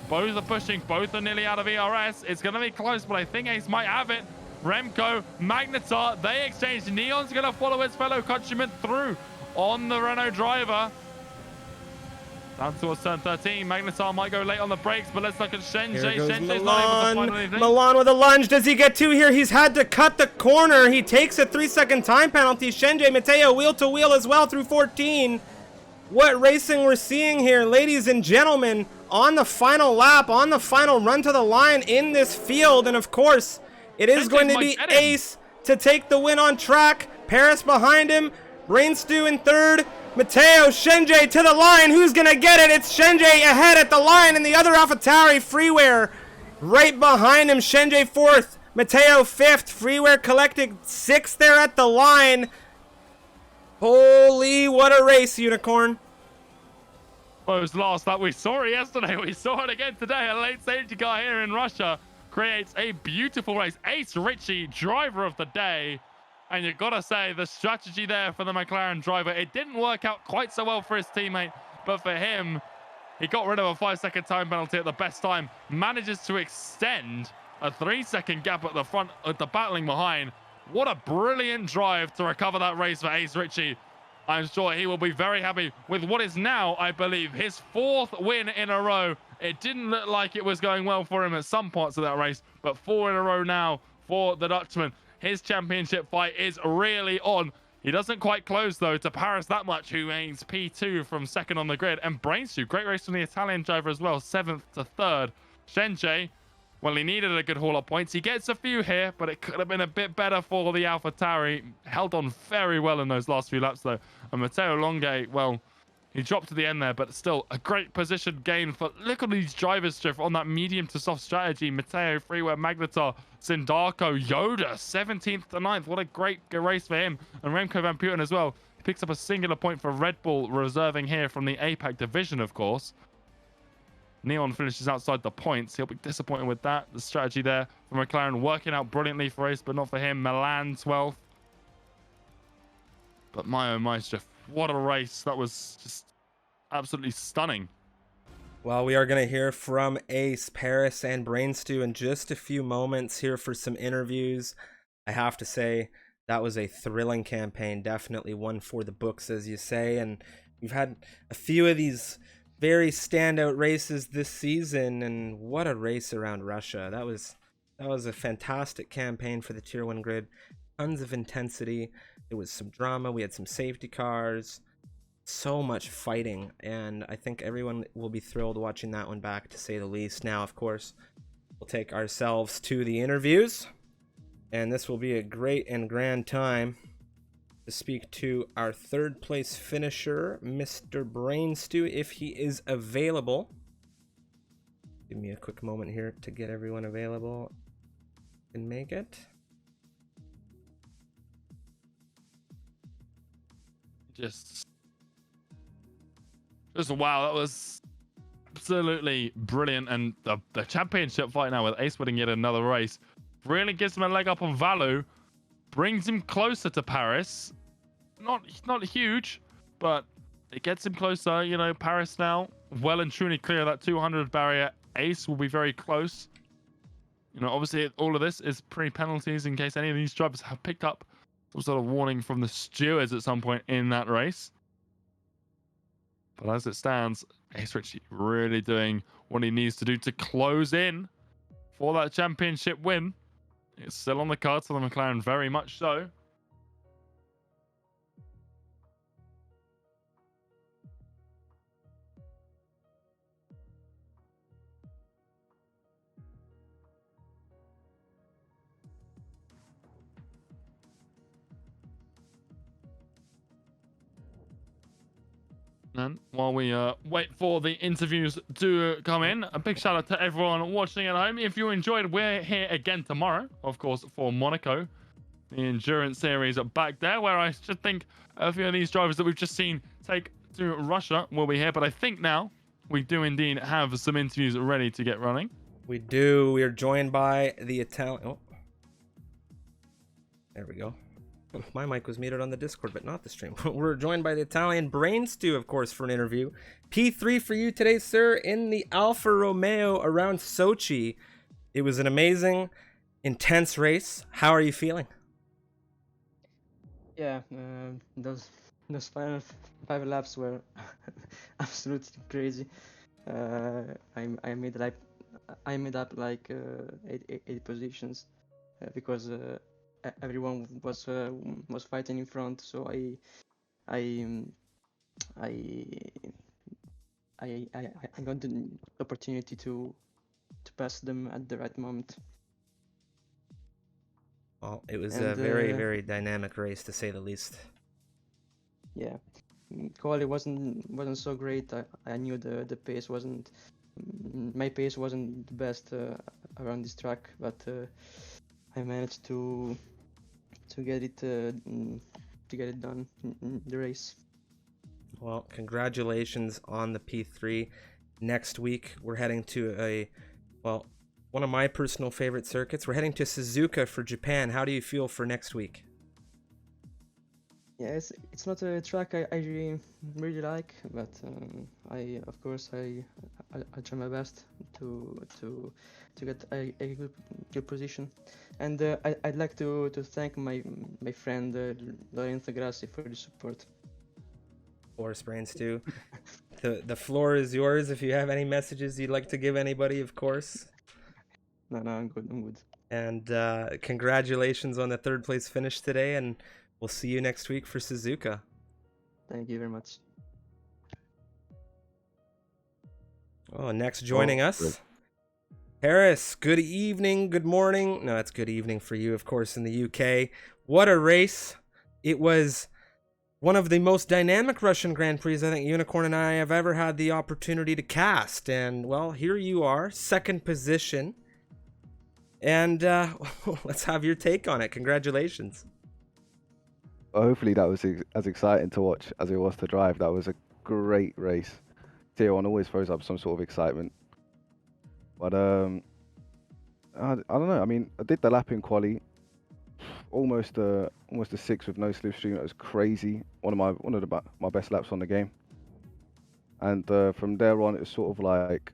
[SPEAKER 2] both are pushing. Both are nearly out of ERS. It's going to be close, but I think Ace might have it. Remco, Magnetar, they exchange. Neon's going to follow his fellow countryman through on the Renault driver. Down towards turn 13. Magnetar might go late on the brakes, but let's look at Shenji. Shenji's not able to find anything.
[SPEAKER 1] Milan with a lunge. Does he get two here? He's had to cut the corner. He takes a 3-second time penalty. Shenji, Mateo, wheel to wheel as well through 14. What racing we're seeing here, ladies and gentlemen, on the final lap, on the final run to the line in this field. And of course, it is going to be Ace to take the win on track. Paris behind him. Brainstew in third. Mateo, Shenji to the line. Who's going to get it? It's Shenji ahead at the line. And the other AlphaTauri, Freeware, right behind him. Shenji fourth. Mateo fifth. Freeware collecting sixth there at the line. Holy, what a race, Unicorn.
[SPEAKER 2] Well, it was last that we saw it yesterday. We saw it again today. A late safety car here in Russia creates a beautiful race. Ace Ritchie, driver of the day. And you've got to say, the strategy there for the McLaren driver, it didn't work out quite so well for his teammate, but for him, he got rid of a 5-second time penalty at the best time, manages to extend a 3-second gap at the front, at the battling behind. What a brilliant drive to recover that race for Ace Ritchie. I'm sure he will be very happy with what is now, I believe, his 4th win in a row. It didn't look like it was going well for him at some parts of that race, but 4 in a row now for the Dutchman. His championship fight is really on. He doesn't quite close, though, to Paris that much, who aims P2 from 2nd on the grid. And Brainstew, great race from the Italian driver as well, 7th to 3rd. Shenji, well, he needed a good haul of points. He gets a few here, but it could have been a bit better for the AlphaTauri. Held on very well in those last few laps, though. And Matteo Longe, well, he dropped to the end there, but still a great position gain for... Look at these drivers, Jeff, on that medium to soft strategy. Matteo, Freeware, Magnetar, Sindako, Yoda, 17th to 9th. What a great race for him. And Remco Van Putten as well. He picks up a singular point for Red Bull, reserving here from the APAC division, of course. Neon finishes outside the points. He'll be disappointed with that. The strategy there for McLaren working out brilliantly for Ace, but not for him. Milan 12th. But my oh my, Jeff, what a race. That was just absolutely stunning.
[SPEAKER 1] Well, we are going to hear from Ace, Paris, and Brainstew in just a few moments here for some interviews. I have to say, that was a thrilling campaign. Definitely one for the books, as you say. And we've had a few of these very standout races this season, and what a race around Russia. That was a fantastic campaign for the Tier 1 grid. Tons of intensity. There was some drama. We had some safety cars. So much fighting, and I think everyone will be thrilled watching that one back, to say the least. Now, of course, we'll take ourselves to the interviews, and this will be a great and grand time to to speak to our third place finisher, Mr. Brainstew, if he is available. Give me a quick moment here to get everyone available and make it.
[SPEAKER 2] Just wow, that was absolutely brilliant. And the championship fight now with Ace winning yet another race really gives him a leg up on Valu, brings him closer to Paris. Not huge, but it gets him closer. You know, Paris now well and truly clear of that 200 barrier. Ace will be very close. You know, obviously all of this is pre-penalties in case any of these drivers have picked up some sort of warning from the stewards at some point in that race. But as it stands, Ace Ritchie really doing what he needs to do to close in for that championship win. It's still on the cards for the McLaren, very much so. And while we wait for the interviews to come in, a big shout out to everyone watching at home. If you enjoyed, we're here again tomorrow, of course, for Monaco, the endurance series back there, where I should think a few of these drivers that we've just seen take to Russia will be here. But I think now we do indeed have some interviews ready to get running.
[SPEAKER 1] We do. We are joined by the Italian. Oh, there we go. My mic was muted on the Discord, but not the stream. We're joined by the Italian Brainstew, of course, for an interview. P3 for you today, sir, in the Alfa Romeo around Sochi. It was an amazing, intense race. How are you feeling?
[SPEAKER 3] Yeah, those final 5 laps were absolutely crazy. I made up like 8 positions because everyone was fighting in front, so I got the opportunity to pass them at the right moment.
[SPEAKER 1] Well, it was a very, very dynamic race, to say the least.
[SPEAKER 3] Yeah, quality wasn't so great. I knew the pace wasn't, my pace wasn't the best around this track, but I managed to get it done in the race.
[SPEAKER 1] Well, congratulations on the P3. Next week we're heading to one of my personal favorite circuits. We're heading to Suzuka for Japan. How do you feel for next week?
[SPEAKER 3] Yeah, it's not a track I really like, but I try my best to get a good position, and I'd like to thank my friend Lorenzo Grassi for the support.
[SPEAKER 1] Of course, Brainstew. The floor is yours. If you have any messages you'd like to give anybody, of course.
[SPEAKER 3] No, I'm good.
[SPEAKER 1] And congratulations on the third place finish today, and we'll see you next week for Suzuka.
[SPEAKER 3] Thank you very much.
[SPEAKER 1] Oh, next joining us, Harris. Good evening, good morning. No, it's good evening for you, of course, in the UK. What a race. It was one of the most dynamic Russian Grand Prix I think Unicorn and I have ever had the opportunity to cast. And, well, here you are, second position. And let's have your take on it. Congratulations.
[SPEAKER 4] Well, hopefully that was as exciting to watch as it was to drive. That was a great race. Tier 1 always throws up some sort of excitement. But I don't know. I mean, I did the lap in quali, almost a 6 with no slipstream. That was crazy. One of my best laps on the game. And from there on, it was sort of like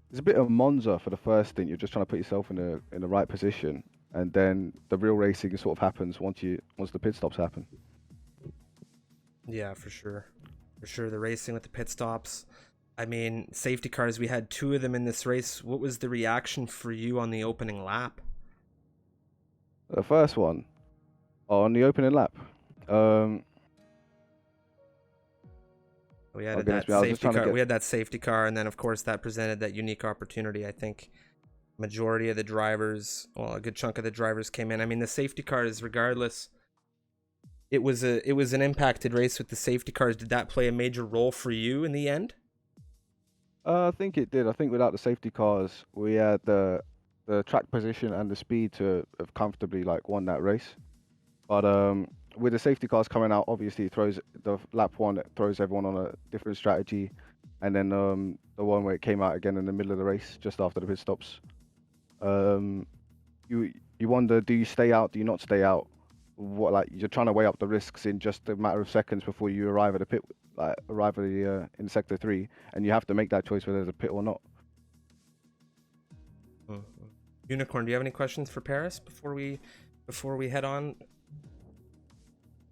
[SPEAKER 4] it's a bit of Monza for the first stint. You're just trying to put yourself in the right position, and then the real racing sort of happens once the pit stops happen.
[SPEAKER 1] Yeah, for sure. The racing with the pit stops. I mean, safety cars, we had 2 of them in this race. What was the reaction for you on the opening lap?
[SPEAKER 4] The first one, on the opening lap.
[SPEAKER 1] We had that safety car. We had that safety car, and then of course that presented that unique opportunity. I think majority of the drivers, well, a good chunk of the drivers came in. I mean, the safety cars, regardless, it was an impacted race with the safety cars. Did that play a major role for you in the end?
[SPEAKER 4] I think it did. I think without the safety cars, we had the track position and the speed to have comfortably like won that race. But with the safety cars coming out, obviously it throws the lap one, it throws everyone on a different strategy, and then the one where it came out again in the middle of the race, just after the pit stops. You wonder, do you stay out? Do you not stay out? What, like, you're trying to weigh up the risks in just a matter of seconds before you arrive at the pit, like arrive at the in sector 3, and you have to make that choice whether there's a pit or not.
[SPEAKER 1] Unicorn, do you have any questions for Paris before we head on?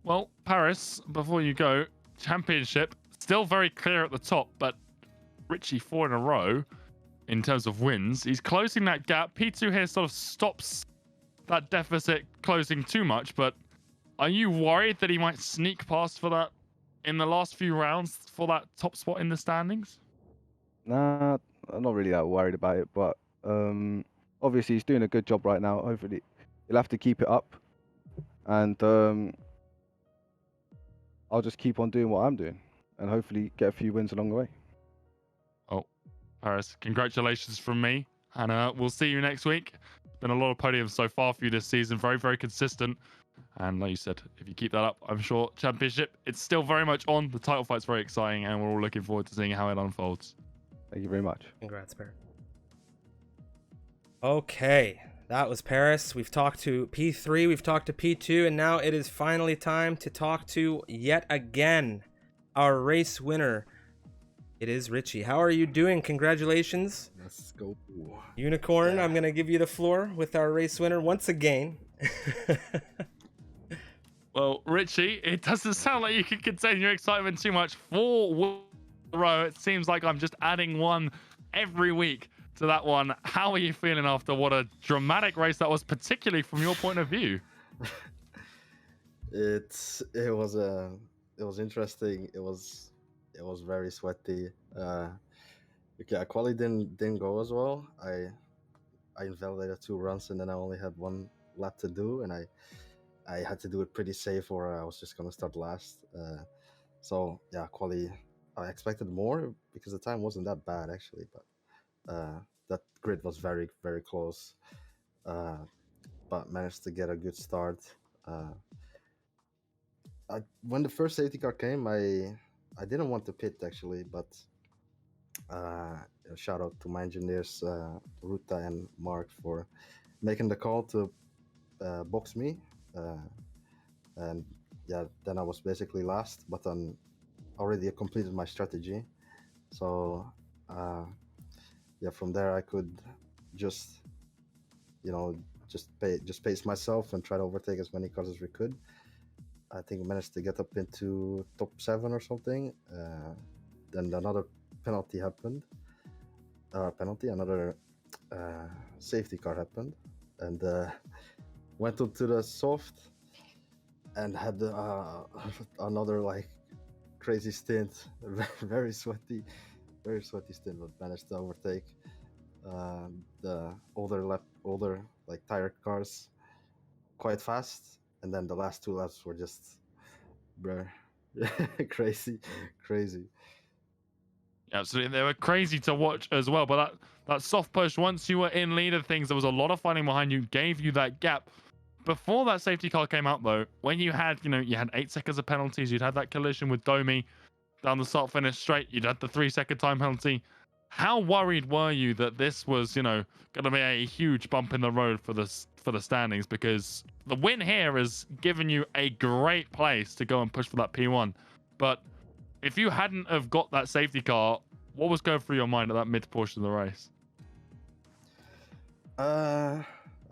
[SPEAKER 2] Well, Paris, before you go, championship still very clear at the top, but Richie 4 in a row in terms of wins. He's closing that gap. P2 here sort of stops that deficit closing too much, but are you worried that he might sneak past for that in the last few rounds for that top spot in the standings?
[SPEAKER 4] Nah, I'm not really that worried about it, but obviously he's doing a good job right now. Hopefully he'll have to keep it up, and I'll just keep on doing what I'm doing and hopefully get a few wins along the way.
[SPEAKER 2] Oh, Paris, congratulations from me, and we'll see you next week. Been a lot of podiums so far for you this season, very, very consistent. And like you said, if you keep that up, I'm sure championship, it's still very much on. The title fight's very exciting, and we're all looking forward to seeing how it unfolds.
[SPEAKER 4] Thank you very much.
[SPEAKER 1] Congrats, Paris. Okay, that was Paris. We've talked to P3, we've talked to P2, and now it is finally time to talk to, yet again, our race winner. It is Richie. How are you doing? Congratulations.
[SPEAKER 5] Let's go.
[SPEAKER 1] Unicorn,
[SPEAKER 5] Yeah.
[SPEAKER 1] I'm going to give you the floor with our race winner once again.
[SPEAKER 2] Well, Richie, it doesn't sound like you can contain your excitement too much. 4 wins in a row. It seems like I'm just adding one every week to that one. How are you feeling after what a dramatic race that was, particularly from your point of view?
[SPEAKER 5] It was interesting. It was very sweaty. Okay, quali didn't go as well. I invalidated 2 runs and then I only had 1 lap to do, and I had to do it pretty safe or I was just gonna start last. So yeah, quali I expected more because the time wasn't that bad actually, but that grid was very, very close. But managed to get a good start. When the first safety car came, I didn't want to pit actually, but shout out to my engineers, Ruta and Mark, for making the call to box me. And yeah, then I was basically last, but I already completed my strategy. So yeah, from there I could just pace myself and try to overtake as many cars as we could. I think we managed to get up into top 7 or something. Then another penalty happened. Another safety car happened, and went onto the soft and had another like crazy stint, very sweaty stint, but managed to overtake the older like tire cars quite fast. And then the last 2 laps were just crazy.
[SPEAKER 2] Absolutely, they were crazy to watch as well. But that soft push, once you were in lead of things, there was a lot of fighting behind you, gave you that gap. Before that safety car came out, though, when you had 8 seconds of penalties, you'd had that collision with Domi down the start finish straight, you'd had the 3-second time penalty. How worried were you that this was, going to be a huge bump in the road for the standings? Because the win here has given you a great place to go and push for that P1. But if you hadn't have got that safety car, what was going through your mind at that mid portion of the race?
[SPEAKER 5] I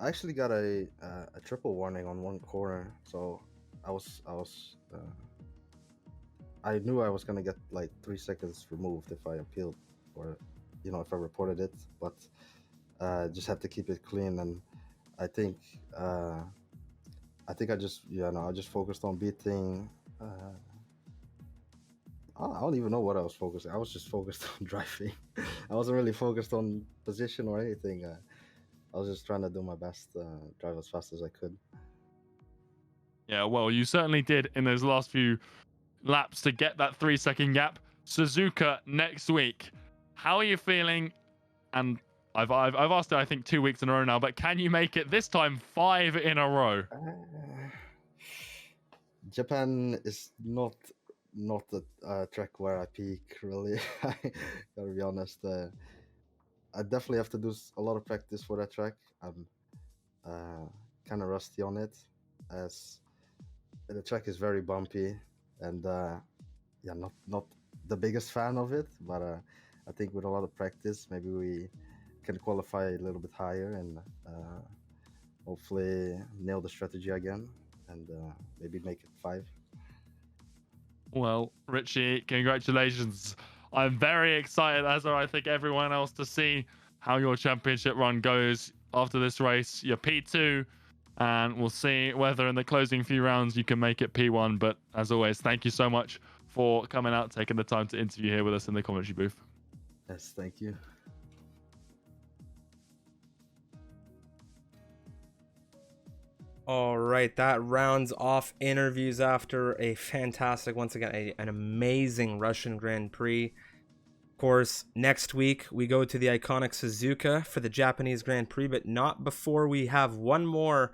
[SPEAKER 5] actually got a triple warning on 1 corner, so I knew I was gonna get like 3 seconds removed if I appealed, or if I reported it, but just had to keep it clean. And I think I just focused on beating. I don't even know what I was focusing. I was just focused on driving. I wasn't really focused on position or anything. I was just trying to do my best, drive as fast as I could.
[SPEAKER 2] Yeah, well, you certainly did in those last few laps to get that 3-second gap. Suzuka next week. How are you feeling? And I've asked it, I think, 2 weeks in a row now, but can you make it this time 5 in a row?
[SPEAKER 5] Japan is not a track where I peak, really. I gotta be honest. I definitely have to do a lot of practice for that track. I'm kind of rusty on it, as the track is very bumpy, and yeah, not the biggest fan of it. But I think with a lot of practice, maybe we can qualify a little bit higher and hopefully nail the strategy again, and maybe make it 5.
[SPEAKER 2] Well, Richie, congratulations. I'm very excited, as are I think everyone else, to see how your championship run goes after this race. You're P2, and we'll see whether in the closing few rounds you can make it P1. But as always, thank you so much for coming out, taking the time to interview here with us in the commentary booth.
[SPEAKER 5] Yes, thank you.
[SPEAKER 1] All right, that rounds off interviews after a fantastic, once again, an amazing Russian Grand Prix. Of course, next week we go to the iconic Suzuka for the Japanese Grand Prix, but not before we have one more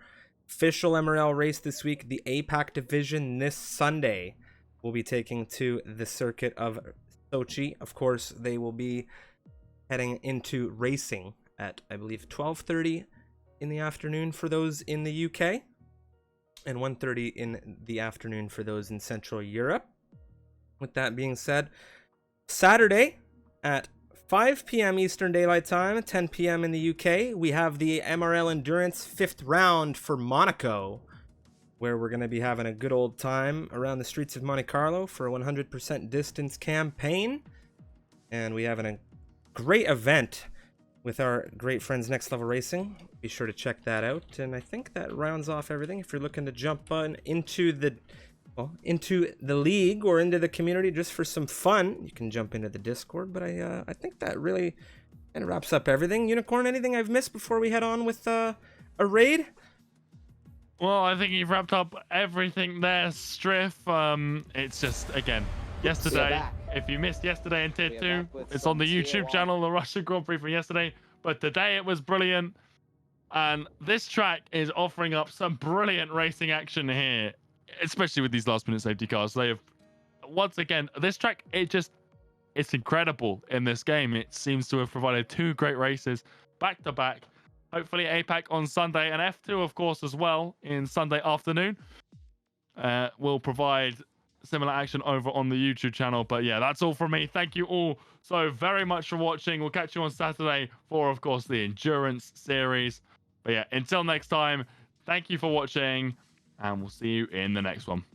[SPEAKER 1] official MRL race this week. The APAC division this Sunday will be taking to the circuit of Sochi. Of course, they will be heading into racing at, I believe, 12:30 in the afternoon for those in the UK, and 1:30 in the afternoon for those in Central Europe. With that being said, Saturday at 5 p.m. Eastern Daylight Time, 10 p.m. in the UK, we have the MRL Endurance 5th round for Monaco, where we're going to be having a good old time around the streets of Monte Carlo for a 100% distance campaign. And we have a great event with our great friends Next Level Racing. Be sure to check that out. And I think that rounds off everything. If you're looking to jump on into the league or into the community just for some fun, you can jump into the Discord. But I think that really kind of wraps up everything. Unicorn, anything I've missed before we head on with a raid?
[SPEAKER 2] Well, I think you've wrapped up everything there, Striff. It's just, again, yesterday, if you missed yesterday in Tier 2, it's on the YouTube channel, the Russian Grand Prix from yesterday. But today it was brilliant. And this track is offering up some brilliant racing action here, especially with these last-minute safety cars. They have, once again, this track, it's incredible in this game. It seems to have provided 2 great races back-to-back. Hopefully APAC on Sunday, and F2, of course, as well, in Sunday afternoon. Will provide similar action over on the YouTube channel. But yeah, that's all from me. Thank you all so very much for watching. We'll catch you on Saturday for, of course, the Endurance Series. But yeah, until next time, thank you for watching, and we'll see you in the next one.